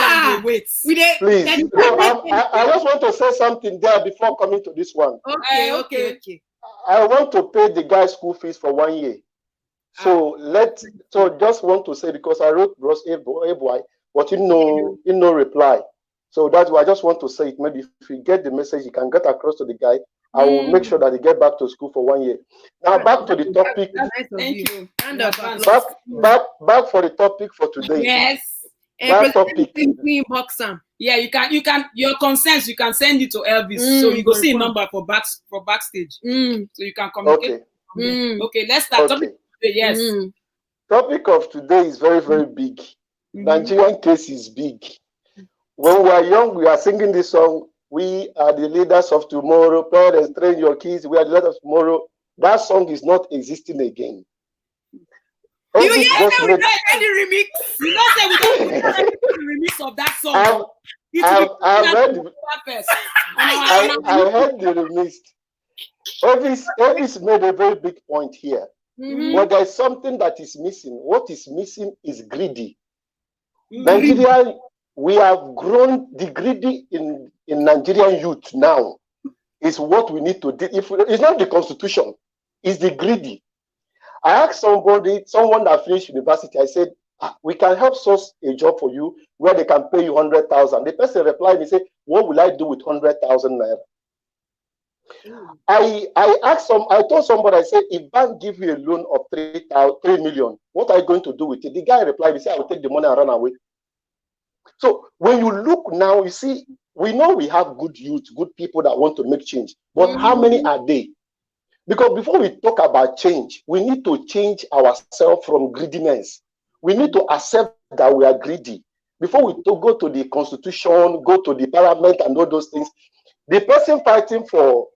wait. Please, I just want to say something there before coming to this one. Okay. I want to pay the guy school fees for 1 year. So just want to say, because I wrote Bros A-boy, but he no reply. So that's why I just want to say it. Maybe if you get the message, you can get across to the guy. I will make sure that he get back to school for 1 year. Now back to the topic. Thank you. Back for the topic for today. Yes. That topic. Yeah, you can your concerns you can send it to Elvis, so you go see a number for backstage. So you can communicate. Okay, let's start. Topic today, yes. Topic of today is very, very big. Nigerian case is big. When we are young, we are singing this song. We are the leaders of tomorrow. Parents, train your kids. We are the leaders of tomorrow. That song is not existing again. You the remix. You don't say we don't the remix of that song. I heard the remix. Elvis made a very big point here. But there is something that is missing. What is missing is greedy. Nigeria, we have grown the greedy in Nigerian youth now is what we need to do. It's not the constitution, it's the greedy. I asked someone that finished university, I said, we can help source a job for you where they can pay you 100,000. The person replied me, say, what will I do with 100,000 naira? I told somebody, I said, if bank give you a loan of 3 million, what are you going to do with it? The guy replied, he said, I will take the money and run away. So when you look now, you see, we know we have good youth, good people that want to make change, but how many are they? Because before we talk about change, we need to change ourselves from greediness. We need to accept that we are greedy. Before we go to the constitution, go to the parliament and all those things, the person fighting for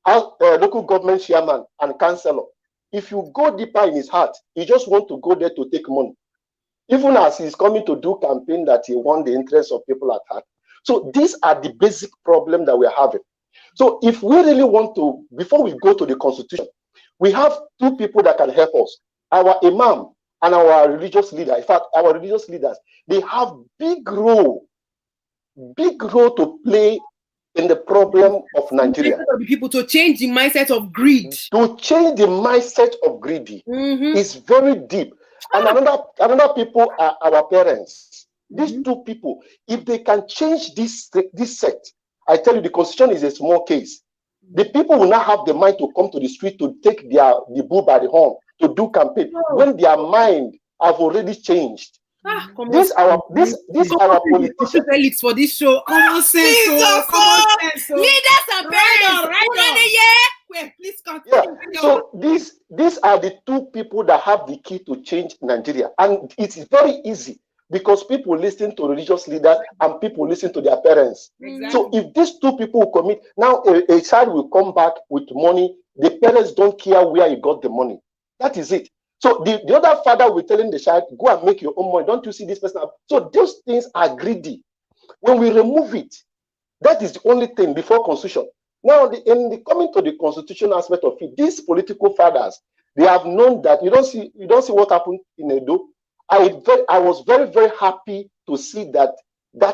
local government chairman and councillor, if you go deeper in his heart, he just wants to go there to take money. Even as he's coming to do campaign that he wants the interests of people at heart. So these are the basic problems that we're having. So if we really want to, before we go to the constitution, we have two people that can help us. Our imam and our religious leaders, in fact, our religious leaders, they have big role to play in the problem of Nigeria. The people to change the mindset of greed. To change the mindset of greedy is very deep. And another people are our parents. These two people, if they can change this sect, I tell you, the constitution is a small case. The people will not have the mind to come to the street to take the bull by the horn to do campaign when their mind have already changed. This our politicians for this show. Common sense. Leaders are parents. Wait, please continue. Yeah. So these are the two people that have the key to change Nigeria, and it's very easy because people listen to religious leaders and people listen to their parents. Exactly. So if these two people commit, now a child will come back with money. The parents don't care where he got the money. That is it. So the other father will telling the child, go and make your own money. Don't you see this person? So those things are greedy. When we remove it, that is the only thing before constitution. Now, coming to the constitutional aspect of it, these political fathers, they have known that you don't see what happened in Edo. I was very, very happy to see that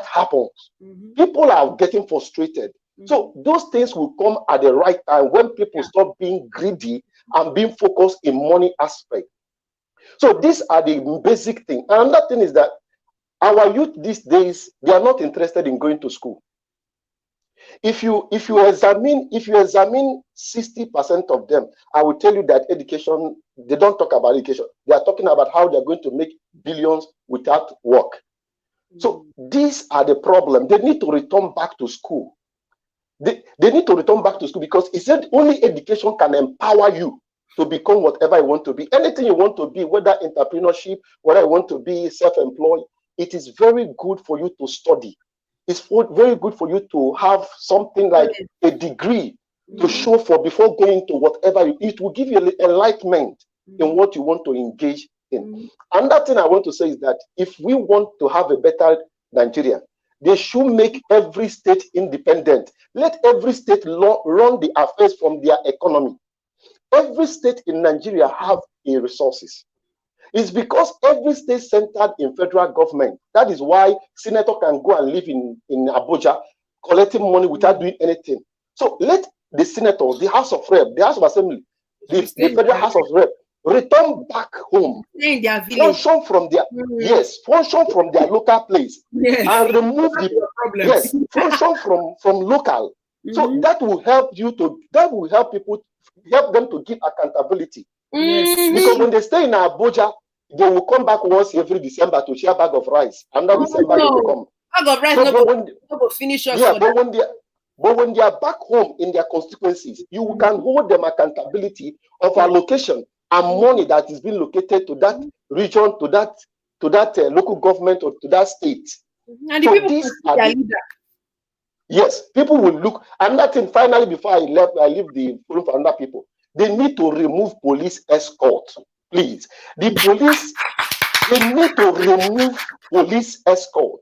happens. People are getting frustrated. So those things will come at the right time when people stop being greedy and being focused in money aspect. So these are the basic things. Another thing is that our youth these days, they are not interested in going to school. If you examine 60% of them, I will tell you that education, they don't talk about education. They are talking about how they're going to make billions without work. So these are the problem. They need to return back to school. They need to return back to school because it said only education can empower you to become whatever you want to be. Anything you want to be, whether entrepreneurship, whether you want to be self-employed, it is very good for you to study. It's very good for you to have something like a degree to show for before going to whatever it will give you enlightenment in what you want to engage in. Another thing I want to say is that if we want to have a better Nigeria, they should make every state independent. Let every state run the affairs from their economy. Every state in Nigeria have a resources. It's because every state centered in federal government. That is why senator can go and live in Abuja collecting money without doing anything. So let the senators, the House of Rep, the House of Assembly, the Federal House of Rep return back home. Function from their function from their local place and remove the function from local. So that will help people, help them to give accountability. Because when they stay in Abuja, they will come back once every December to share a bag of rice. And that December they will come. Bag of rice, no finish us. Yeah, but when they are back home in their constituencies, you can hold them accountability of allocation and money that is being located to that region, to that local government or to that state. And the people yes, people will look. And that thing, finally, before I leave the forum for other people, they need to remove police escort, please. The police, they need to remove police escort.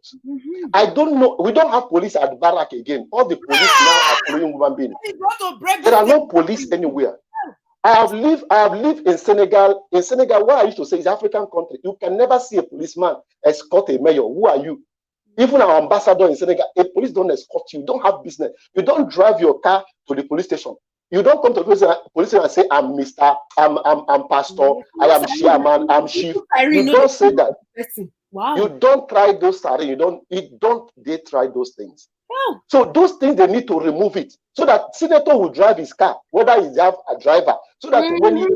I don't know. We don't have police at Barrack again. All the police now are following human beings. There are no police anywhere. I have lived in Senegal. In Senegal, what I used to say is African country. You can never see a policeman escort a mayor. Who are you? Even our ambassador in Senegal, a police don't escort you. You don't have business. You don't drive your car to the police station. You don't come to the police station and say, I'm pastor, I am chairman, I'm chief. You don't say that. Wow. You don't try those siren. You don't they try those things. Wow. So those things, they need to remove it so that senator will drive his car, whether he have a driver, so that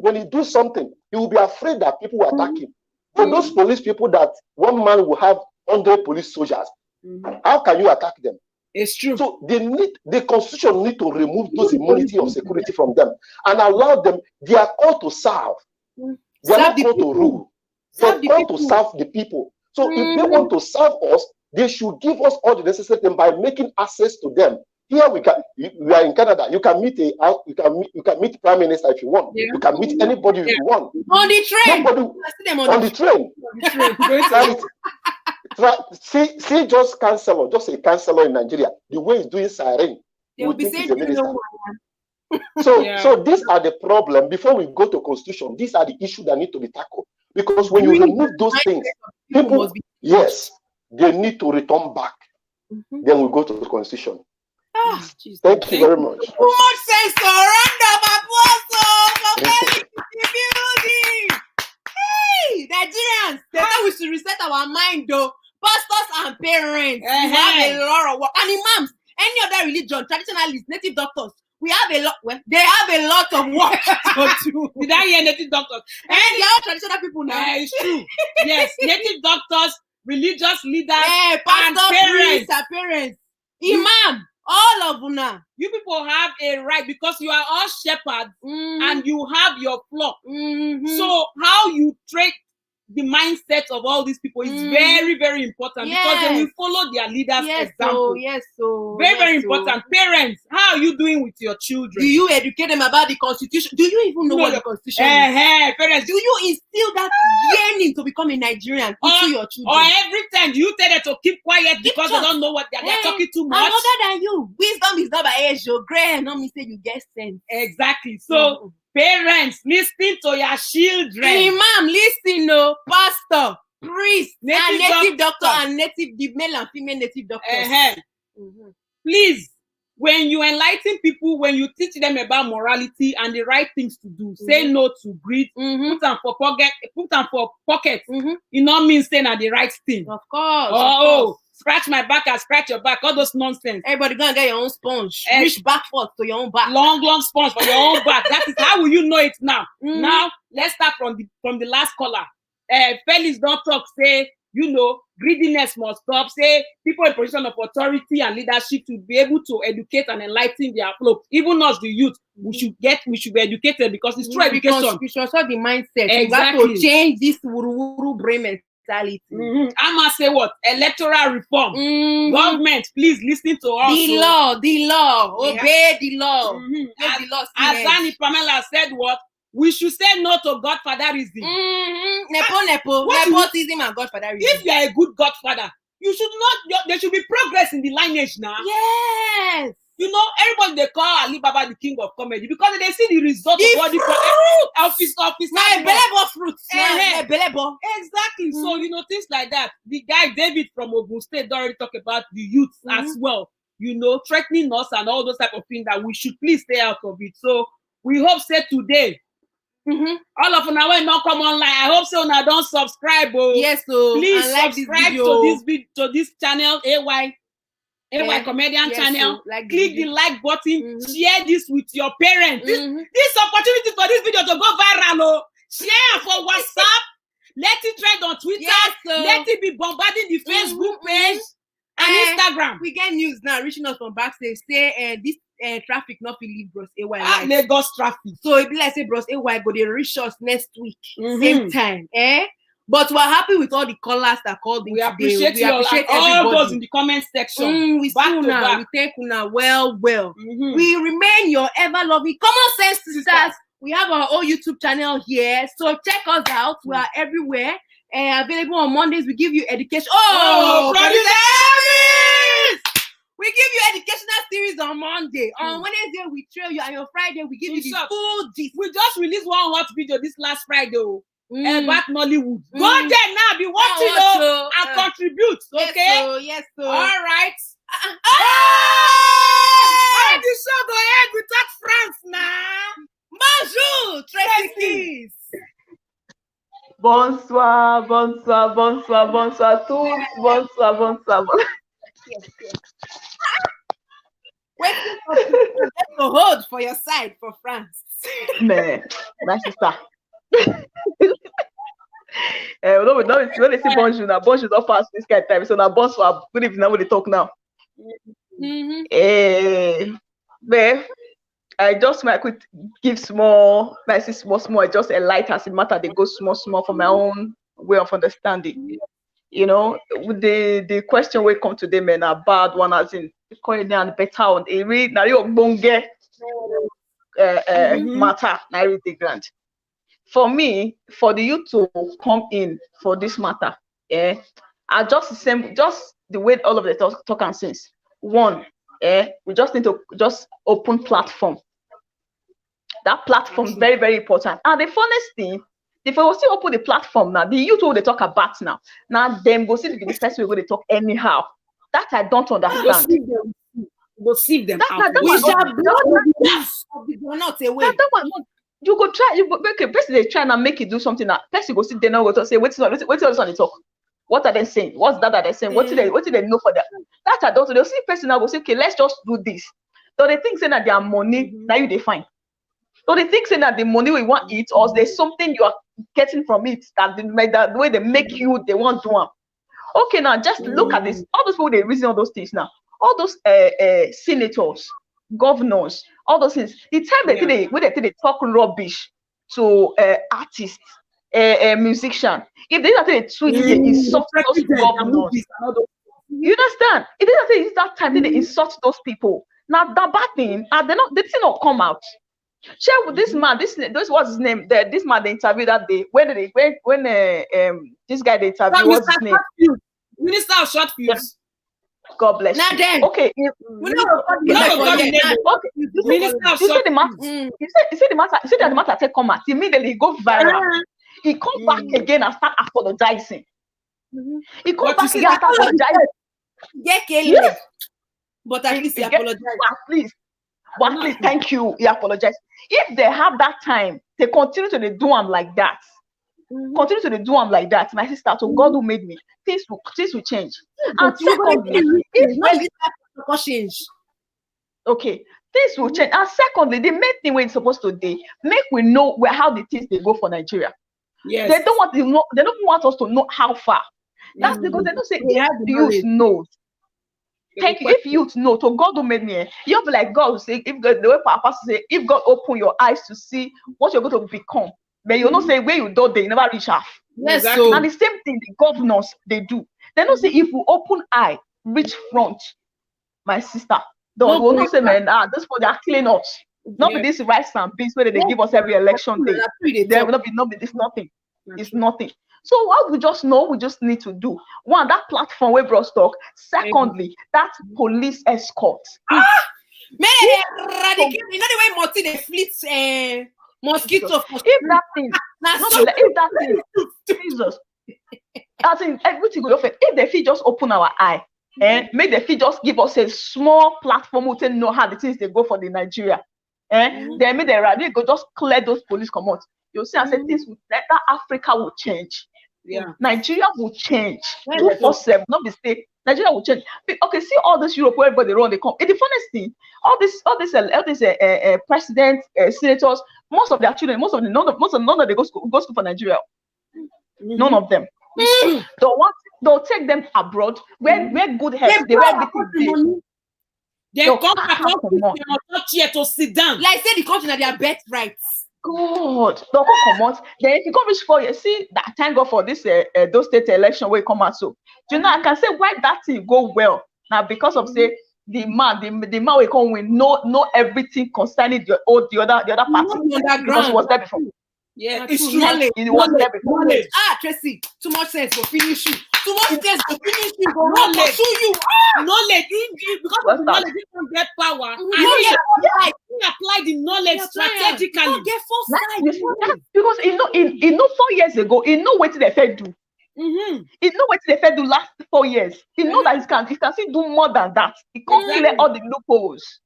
when he do something, he will be afraid that people will attack him. But those police people that one man will have 100 police soldiers, how can you attack them? It's true. So the constitution need to remove those immunity of security from them and allow them. They are called to serve. They are not called to rule. They are called to serve the people. So if they want to serve us, they should give us all the necessary things by making access to them. Here we are in Canada. You can meet you can meet prime minister if you want. Yeah. You can meet anybody if you want. On the train. On the train. See, just a councillor in Nigeria. The way he's doing siren, you think he's a minister. So these are the problem. Before we go to constitution, these are the issues that need to be tackled. Because when you remove those things, people, yes, they need to return back. Then we go to the constitution. Thank you very much. Too much sense to round up applause for building. Hey, Nigerians, they thought we should reset our mind though. Pastors and parents, we have a lot of work. And imams, any other religion, traditionalists, native doctors, we have a lot. Well, they have a lot of work to do. Did I hear native doctors? And they are traditional people now. It's true. Yes, native doctors, religious leaders, pastors, and parents, imam, all of una. You people have a right because you are all shepherds and you have your flock. So how you treat the mindset of all these people is very, very important because they will follow their leaders' example. Very important. Parents, how are you doing with your children? Do you educate them about the constitution? Do you even know what the constitution is? Parents, do you instill that yearning to become a Nigerian into your children? Or every time you tell them to keep quiet because they don't know what they're talking too much? I'm older than you. Wisdom is not by age. Your gray, no me say you get sense. Exactly. So parents, listen to your children. Imam, listen, no. Pastor, priest, native doctor, and the male and female native doctors. Please, when you enlighten people, when you teach them about morality and the right things to do, say no to greed, put them for pocket. You know mean saying at the right thing. Of course. Scratch my back and scratch your back. All those nonsense. Everybody gonna get your own sponge. Reach back forth to your own back. Long sponge for your own back. That is how will you know it now. Now let's start from the last caller. Felix don't talk. Say greediness must stop. Say people in position of authority and leadership to be able to educate and enlighten their flock. Even us, the youth, we should be educated because it's true education. We should also the mindset. Exactly. You have to change this wuru brain mentality. I must say what? Electoral reform. Government, please listen to us. The law. Obey the law. As Annie Pamela said what? We should say no to godfatherism. Nepotism and godfatherism. If you are a good godfather, you should not. There should be progress in the lineage now. Yes. Everybody they call Alibaba the king of comedy because they see the result of what his fruits. Exactly. So things like that. The guy David from Ogun State already talk about the youth as well. Threatening us and all those type of things that we should please stay out of it. So we hope say today. All of una when not come online. I hope so now don't subscribe. Yes, so please subscribe to this channel, AY Comedian channel. Click the like button. Share this with your parents. This opportunity for this video to go viral. Share for WhatsApp. Let it trend on Twitter. Let it be bombarding the Facebook page and Instagram. We get news now reaching us from backstage. Say this traffic not will leave Bros AY. Lagos traffic. So it be like say Bros AY go they reach us next week, same time. But we're happy with all the callers that called in. We appreciate you all those in the comment section. We see una, we take una well. We remain your ever loving common sense sisters. We have our own YouTube channel here, so check us out. We are everywhere. Available on Mondays. We give you education. We give you educational series on Monday. On Wednesday, we trail you. And on Friday, we give you the full gist. We just released one hot video this last Friday. About Nollywood. Go there now, be watching and contribute. Okay? Yes, so. All right. The show go ahead. We talk France now. Bonjour, Tracy. Bonsoir tous. Bonsoir. Wait to hold for your side for France. Man, my sister. No, when they say bonjour, now bonjour don't pass this kind of time. So now bonsoir, good evening, now we talk now. But I just might could give small, I just enlighten as it matter. They go small for my own way of understanding. The question will come to them and a bad one as in calling and better on a read now you won't get matter now the grant. For me, for the youth to come in for this matter, I just the way all of the talk and sense. One, we just need to just open platform. That platform is very, very important. And the funniest thing, If I was still open the platform now, the youth who they talk about now them go see the first way where they talk anyhow. That I don't understand. We'll see them out. We shall blow not away. That one, you go try. You go make a person they try and make it do something. Now, person go sit there now go to say, what's this on the talk? What are they saying? What's that they're saying? What do they know for that? That I don't. They'll see person now go say, okay, let's just do this. So they think saying that their money now you define. So they think saying that the money we want it, or there's something you are getting from it that the way they make you they want to want. Okay, now just look at this. All those people they reason all those things now. All those senators, governors, all those things. The time they talk rubbish to artists, musician, if they tweet, they insult those governors. You understand? If they use that time, they insult those people. Now the bad thing, they still not come out. Share with this man. This what's his name? This man they interviewed that day. When this guy they interviewed, what's his name? Minister of Short Fuse. God bless now you. Then, okay. We You say the matter take come out. Immediately go viral. He come back again and start apologizing. He come back again and start apologizing. Yes. But at least he apologized. At least, thank you. He apologized. If they have that time, they continue to do them like that. Continue to do them like that. My sister, to God who made me, things will change. And secondly, okay, things will change. And secondly, the main thing we're supposed to do, make we know how the things they go for Nigeria. Yes. They don't want us to know how far. That's because they don't say if the youth knows. Thank you. If youth know, to God who made me, you'll be like God will say, if God, the way Papa say, if God open your eyes to see what you're going to become, but you not say where you do, they never reach half. Yes, exactly. And the same thing the governors they do. They don't say if we open eye, reach front, my sister. Don't will not say man, this for they are killing us. Not be this rice and beans where they give us every election day. There will not be this nothing. It's nothing. So what we just know, we just need to do one, that platform where bros talk. Secondly, that police escort. Man, you know the way Martin they fleet mosquito. If that thing, Jesus, I think everything will offend. If they feel just open our eye, make the feel just give us a small platform to know how the things they go for the Nigeria. Then make they go just clear those police come out. You'll see and say things that Africa will change. Yeah, Nigeria will change. 247, not the state. Nigeria will change. Okay, see all this Europe where everybody run they come. And the funniest thing, all this presidents, senators, most of their children, none of them go school for Nigeria. None of them. They'll take them abroad where good heads. They wear everything. They come back here to sit down. Like say the country that they are birthrights. God, don't come out. Then if you come reach 4 years, see that thank God for this those state election where come out. So you know I can say why that thing go well now because of say the man will come with know everything concerning the other party because he was there before. Yeah, it's knowledge. It was there before. Knowledge. Tracy, too much sense for finish you. Too much sense for finish you. Knowledge. You. Knowledge. Because of the knowledge, you can get power. And you apply the knowledge strategically. You get foresight. Because he know 4 years ago, he know what they fed do. He know what they fed do last 4 years. He know that he can still do more than that. He can clear all the loopholes.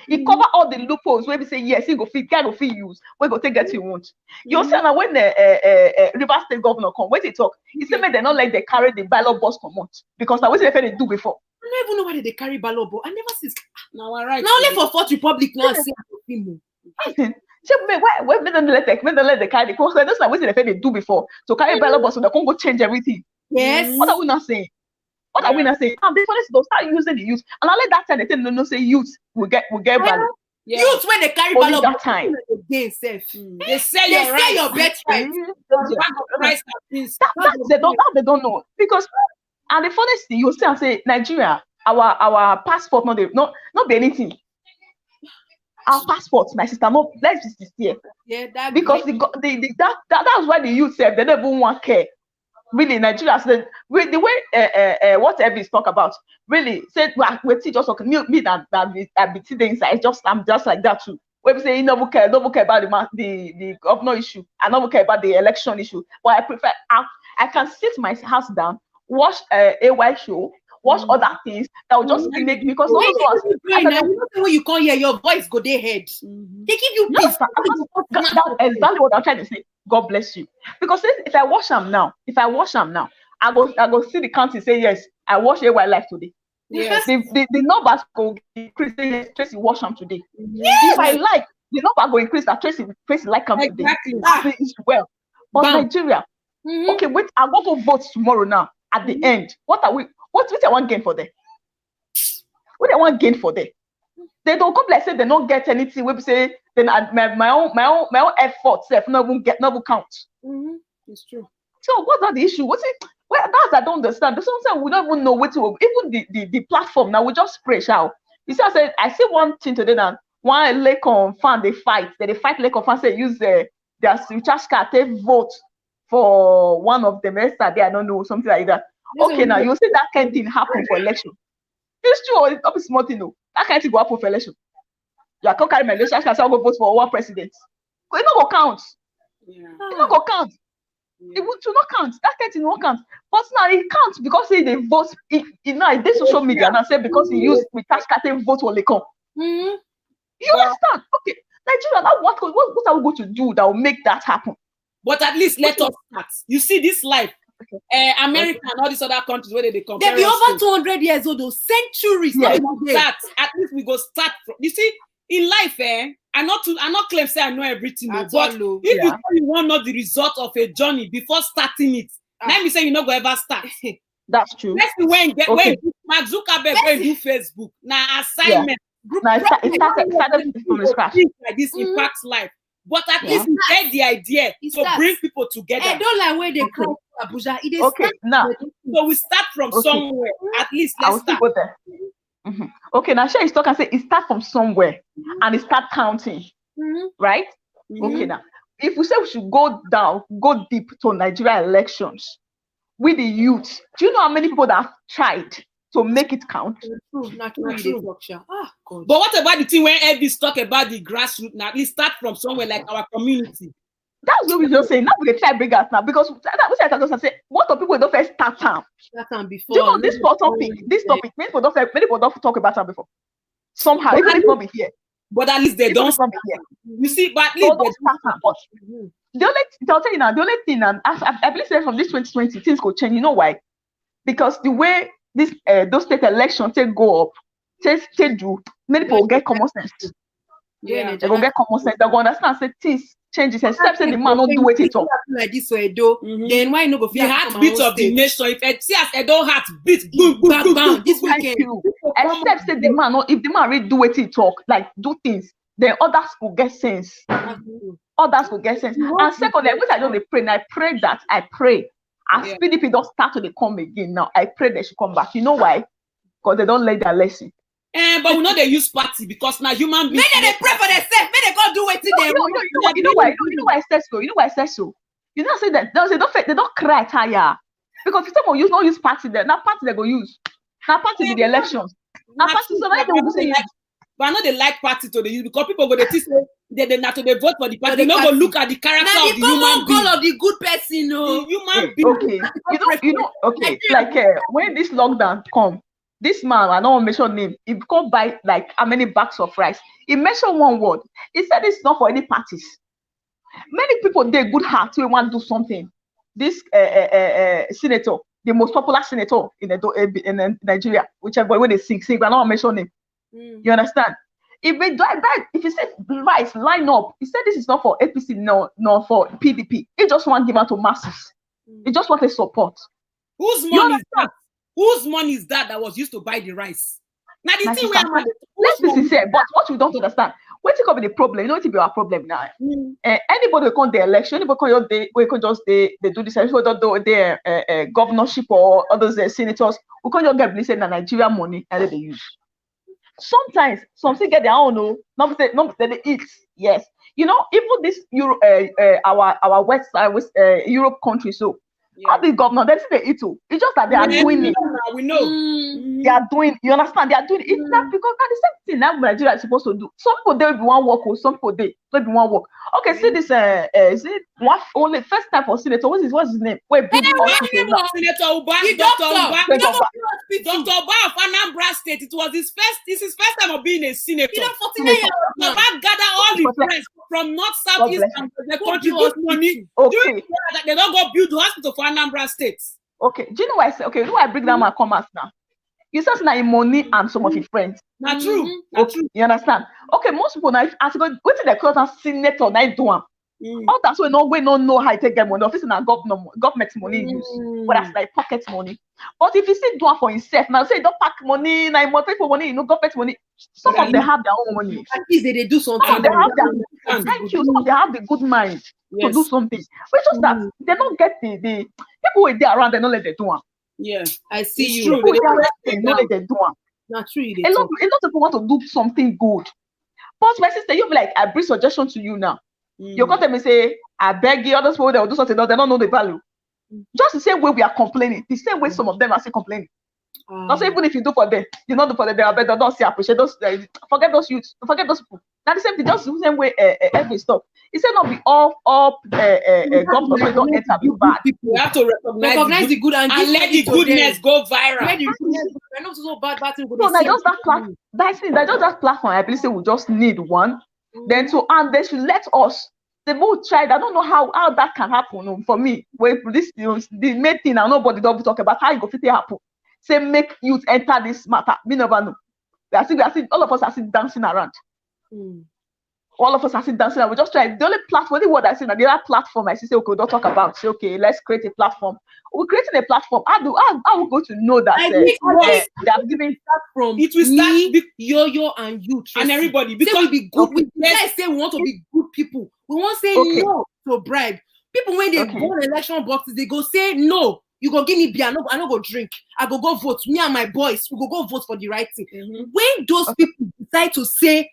He cover all the loopholes where we say yes, he go fit, guy go fit use. We go take that you want. You see now when the Rivers State governor come, when they talk, he said they not like they carry the ballot box come out because now what they do before. I don't even know why they carry ballot box. I never see. Now alright. Now only for Fourth Republic now. See why they don't let the carry because that's not what they do before. So carry ballot box so they can't go change everything. Yes. What are we not saying? What are we not saying? They they'll start using the youth. And I let that time they tell no say youth will get value. Yeah. Youth when they carry ballot that time. They say your bet right. They don't know. Because and the funniest thing you see and say Nigeria, our passport not be anything. Our passports, my sister, no, let's be sincere. Yeah, because that's why the youth said they don't even want care. Really, Nigeria said the way what Evans talk about really said we teach us me that be the inside. I'm just like that too. When we say you don't care about the governor issue, I don't care about the election issue. But I prefer I can sit my house down, watch a AY show, watch other things that will just make because all those ones. When you can't hear your voice go their head. They give you peace. That's exactly what I'm trying to say. God bless you. Because if I watch them now, I go see the county say yes, I watch AY live today. Yes. The numbers go increase. Tracy watch them today. Yes. If I like, the number go increase that Tracy like them today. It's well. But Nigeria, okay, wait, I want to vote tomorrow now. At the end, what I want gain for them? What I want gain for them? They don't come like say they don't get anything. We say then my own effort self never count. It's true. So what's not the issue? What's it? Well, that's I don't understand. Sometimes we don't even know what to even the platform now. We just pray shout. You see, I see one thing today now. One Lake on fan they fight. They fight Lake on fan say use their recharge card. They vote for one of them yesterday. I don't know something like that. Okay, now you see that kind of thing happen for election. It's true. It's not small thing. No, that kind of thing go happen for election. You can't carry my recharge card. So I go vote for one president. It not go count. It not go count. It would not count. That kind of thing won't count. But now it counts because they vote. I did social media and I said because he used with cash card vote for Lekon. You understand? Okay, Nigeria. Now what are we going to do that will make that happen? But at least let us start. You see this life. America and all these other countries where they compare. They'll be over 200 years old, those centuries. Yeah, at least we go start from. You see, in life, I not claim say I know everything, but if you want to know the result of a journey before starting it, let me say you not go ever start. That's true. Let's see when Mark Zuckerberg when do Facebook now assignment. Group it started from scratch. Like this impacts life. But at least we get the idea to bring people together. I don't like where they come Abuja. Now so we start from somewhere. At least let's start. Go there. Okay, now Shay is talking and say it start from somewhere and it start counting. Right? Okay, now if we say we should go deep to Nigeria elections with the youth, do you know how many people that have tried to make it count? But what about the thing when Elvis talk about the grassroots now? It start from somewhere like our community. That's what we just saying. Now we try bring us now because we say what do people don't first start time? Before. Do you know this topic? Many people don't talk about it before. Somehow, even if not be here. But at least they don't start here. You see, but at least they don't start. I'll tell you now, the only thing, and I believe that from this 2020 things could change. You know why? Because the way this those state elections take go up, take do, many people will get common sense. They will get common sense. They will understand say things changes, except say the man not do it all. Like this way, then why not go? The heartbeat of the nation. If see as Edo heart beat, boom, boom, boom. This weekend. Except say the man, if the man really do it, talk like do things, then others will get sense. Others will get sense. And secondly, which I don't pray, and I pray as PDP don't start to come again now. I pray they should come back. You know why? Because they don't learn their lesson. But we know they use party because now human beings. Maybe they pray for themselves. Maybe they go do it to them. You know why? You know why I said so. You know why I said so. You know, say that they don't cry tire because if someone not use party there, now party they go use. Now party with the elections. Now party so that they will say. But I know they like party to the use because people go they not to vote for the party. They not go look at the character of the human being. Of the good person, no. The human being. Okay, you know. Okay, like when this lockdown come. This man, I don't mention name, he can't buy like how many bags of rice. He mentioned one word. He said it's not for any parties. Many people, they good heart, we want to do something. This senator, the most popular senator in Nigeria, whichever way they sing, but I don't mention him. You understand? If he said rice, line up, he said this is not for APC, no for PDP. He just want to give out to masses. He just want to support. Whose money is that? Whose money is that was used to buy the rice? Now the thing let's be sincere, but what you don't understand, what you come with the problem, you know what will be our problem now. Anybody will come the election, anybody can just they do this, anybody do their governorship or others senators, we can just get blessed in Nigeria money and they use. Sometimes some still get their own, not they eat, yes. You know, even this our West Europe country, so all the governors, they eat too. It's just that they are doing it. We know. they are doing, you understand? They are doing it now because that's the same thing now Nigeria is supposed to do. Some people they be one work, or some people they be one work. Okay, see this is it one only first time for senator? What's his name? Wait, big hospital now. Senator Uba, The Dr. doctor. Uba, The doctor. Dr. Uba of Anambra State. It was his first time of being a senator. You know, 49 years old Dr. now. Uba gather all the friends from north, south, east, and they contribute money. Okay. They don't go build the hospital for Anambra State. Okay, do you know why I say? Okay, do I bring down my commerce now? You said now money and some of his friends. Not true. Okay, you understand? Okay, most people now as go wait till they call that senator now do am. All that's why we don't know how to take get money. Office and government money use, but that's like pocket money. But if you see do am for himself, now say don't pack money, now you pay for money, you know, government money. Some of them have their own money. At least they do something. Some of them have their thank you. Some of them have the good mind to do something. But just that they don't get the people with there around, they don't let them do am. Yeah, I see It's you. true. They know that they do am. Not true. A lot of people want to do something good. But my sister, you'll be like, I bring suggestion to you now. You come to me say, I beg you, others people they will do something, they don't know the value. Just the same way we are complaining, the same way some of them are still complaining. Also, even if you do for them, you not do for them, they are better, don't see appreciate those, forget those youths, forget those people. Now the same thing, just the same way every stuff. It said not be all government so don't enter be bad. We have to recognize the good and let the goodness go viral. Let the goodness go. I know so bad thing. So now just that platform, that's just that platform. I believe say we just need one. Then and they should let us. They both tried. I don't know how that can happen for me. Where this the main thing now nobody don't talk about how it go fit happen. Say make youth enter this matter. We never know. We are still all of us are still dancing around. All of us are still dancing around. We just try. The only platform, the word I say now, the other platform I say, okay, we don't talk about. Say, okay, let's create a platform. We're creating a platform. How we go to know that they are giving from it will start me, Yo-Yo, and you and everybody because because we be good. Let's say we want to be good people. We won't say no to bribe. People when they go on election boxes, they go say no. You go give me beer, I no go drink. I go vote. Me and my boys, we go vote for the right thing. When those people decide to say,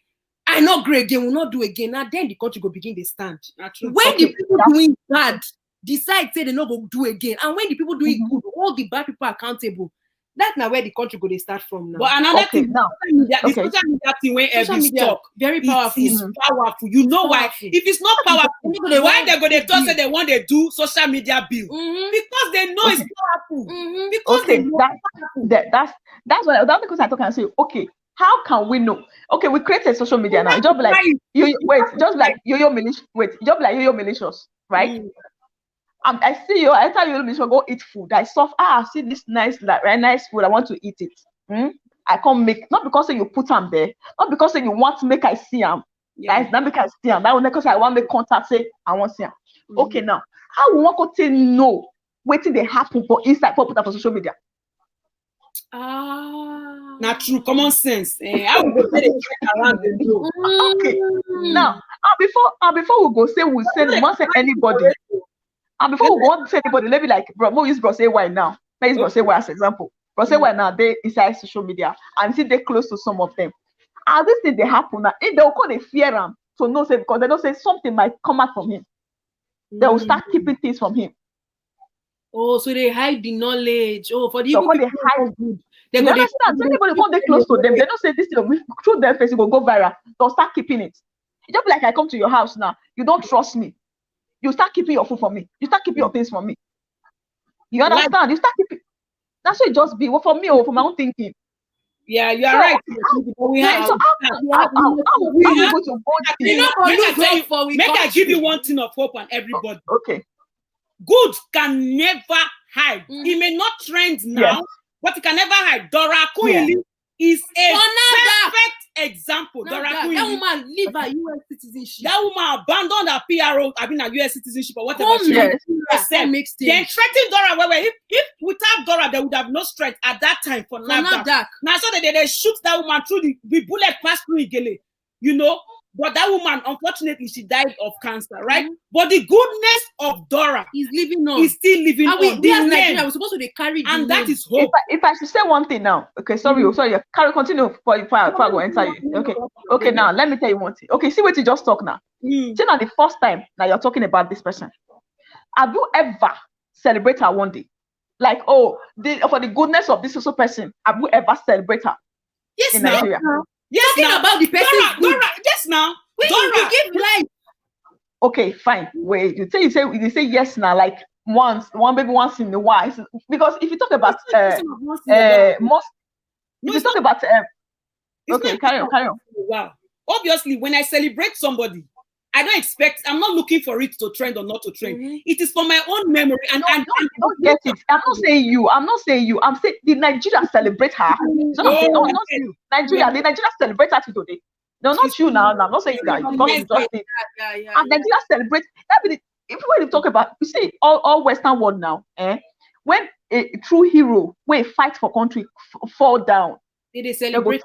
I not great again, will not do again, now then the country go begin to stand. When the people doing bad decide say they not go do again, and when the people doing good, all the bad people are accountable. That's now where the country go they start from now. But another thing now, the social media thing when every talk very powerful. It is powerful. You know why? If it's not powerful, why they go they talk say they want to do social media bill? Because they know it's powerful. Because they know that's what because I talk and say, okay, how can we know? Okay, we create a social media now. Just like just like yo-yo militias, right? I see you. I tell you, go eat food. I saw. I see this nice, like very nice food. I want to eat it. I can't make not because you put them there, not because you want to make I see them. Guys, not because I see them. That one because I want to make contact. Say I want to see them. Okay, now how we want to know waiting they happen for inside for put up on social media? Not true. Common sense. I will go say around the okay. Now, before we go say we want to say anybody. And before we want to say anybody, let me like, bro, we use bro say why now. Let's bro say why as example. Bro say why now they inside social media and see they close to some of them. And this thing they happen now, if they'll call they fear him to know say because they don't say something might come out from him. They will start keeping things from him. Oh, so they hide the knowledge. Oh, for the people they hide good. They go understand. Anybody when they close to them, they don't say this thing through their face, it will go viral. They'll start keeping it. It's just like I come to your house now, you don't trust me. You start keeping your food for me. You start keeping your things for me. You understand? You start keeping. That's what it just be. Well, for me or for my own thinking. Yeah, you are right. We have to make I give you one thing of hope on everybody. Okay. Good can never hide. It may not trend now, but it can never hide. Dora Akunyili is a perfect example. Dora Akunyili. That woman leave her US citizenship. That woman abandoned her PRO, I mean, her US citizenship or whatever. Then threatened Dora. If without Dora, they would have no strength at that time for NAFDAC. Now, so they shoot that woman through the bullet passed through Igele, you know. But that woman, unfortunately, she died of cancer, right? But the goodness of Dora is living on. Is still living on. We're supposed to carry the and that is hope. If I should say one thing now, okay, sorry, continue for I go enter you. Okay, now let me tell you one thing. Okay, see what you just talk now. See now the first time now you're talking about this person. Have you ever celebrated her one day? Like, oh, for the goodness of this social person, have we ever celebrate her Yes, in now. Nigeria? Yes, Talking now. about the person. Dora, yes, now. You give life. Okay, fine. Wait, you say yes now, like maybe once in a while. Because if you talk about most, if you talk about okay, carry on. Wow. Obviously, when I celebrate somebody, I'm not looking for it to trend or not to trend. It is for my own memory. And don't get it. I'm not saying you. I'm saying the Nigeria celebrate her. So not you. Nigeria, the Nigeria celebrate her today. No, not you now. I'm not saying you guys because you just did. And Nigeria celebrate. If we talk about, you see, all Western world now, when a true hero, when fight for country, fall down, they celebrate.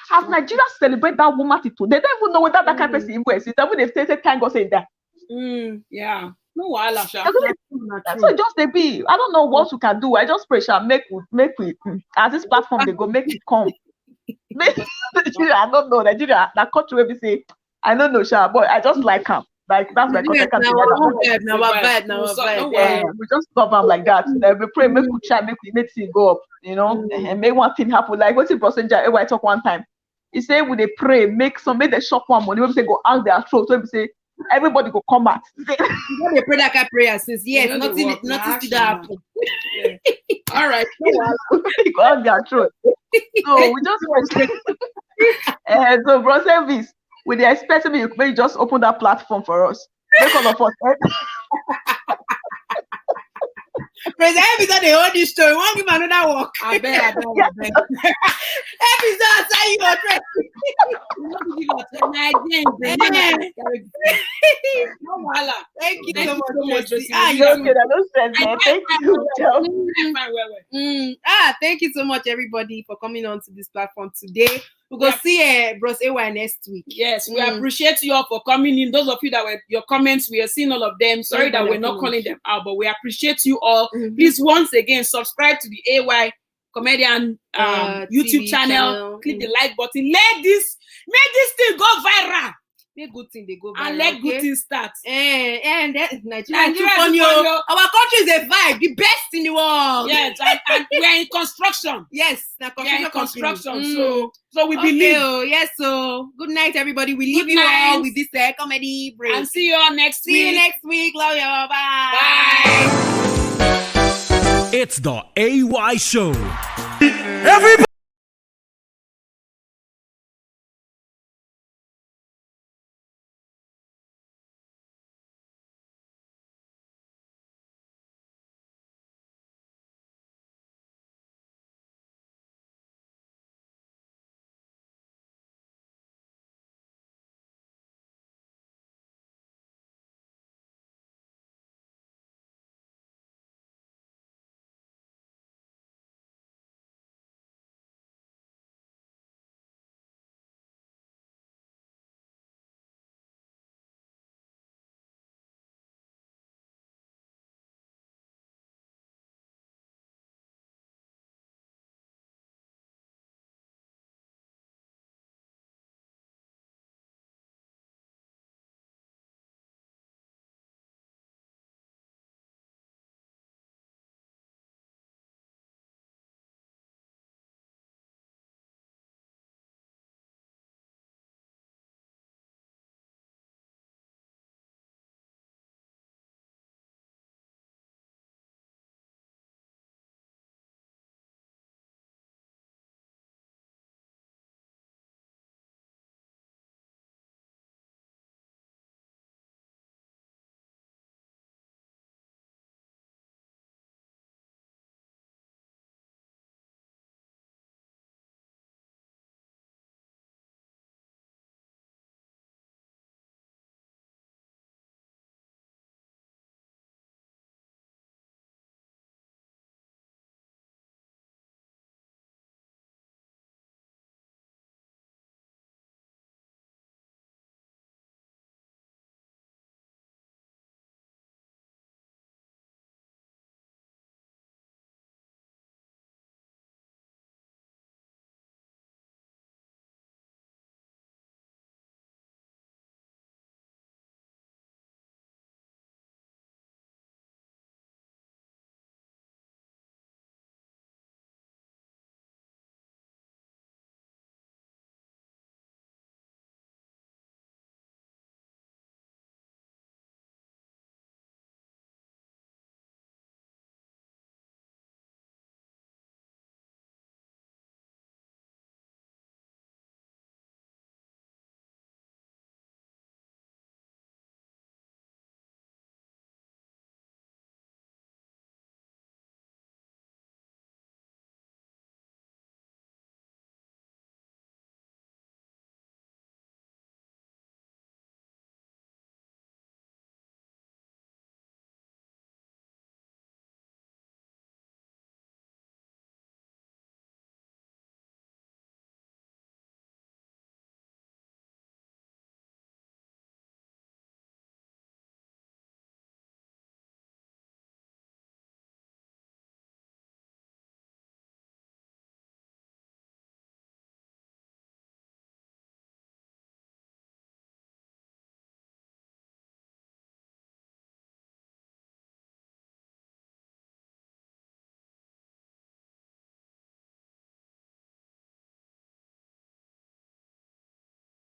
As Nigeria celebrate that woman today, they don't even know whether that kind of person exists. Even if they say thank God say that. Yeah. No wahala. So just they be. I don't know what we can do. I just pray shall make we as this platform they go make it come. Nigeria, I don't know. Nigeria, that country where we say, I don't know, Sha, but I just like him. Like that's my contact. We just stop them like that. Then we pray, make we try, make it go up, and make one thing happen. Like what's the procedure? I talk one time. He say when they pray, make the shop one money. When we say go out their throat, when we say everybody go come out. They pray that kind of prayer since nothing to that happen. All right, go out their throat. So we just so bro service. With the expecting you may just open that platform for us. Make all of us. President Episode they hold this story. Won't give another walk. I bet. Episode say you are track. Thank you so much. Thank you so much, everybody, for coming on to this platform today. We're going to see Bros AY next week. Yes, we appreciate you all for coming in. Those of you that were your comments, we have seen all of them. Sorry that we're not calling them out, but we appreciate you all. Please, once again, subscribe to the AY Comedian YouTube channel. Click the like button. Make this thing go viral. Make good thing they go viral. And let good things start. And Nigeria is funny. Our country is a vibe, the best in the world. Yes, and we are in construction. Yes, we are in construction. So we believe. Yes, so good night, everybody. We leave you all with this comedy break. And see you all next week. See you next week. Love you. Bye. Bye. It's the AY Show. Everybody.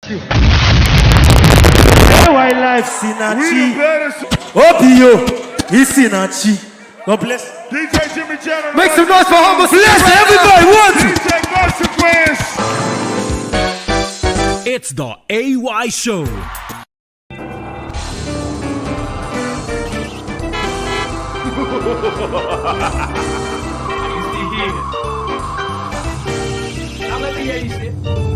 AY Life Sinachi. OPO is Sinachi. God bless. DJ Jimmy Jenner. Make some noise for Humble. Bless everybody. One, two. DJ Consequence. It's the AY Show. Now let me hear you say.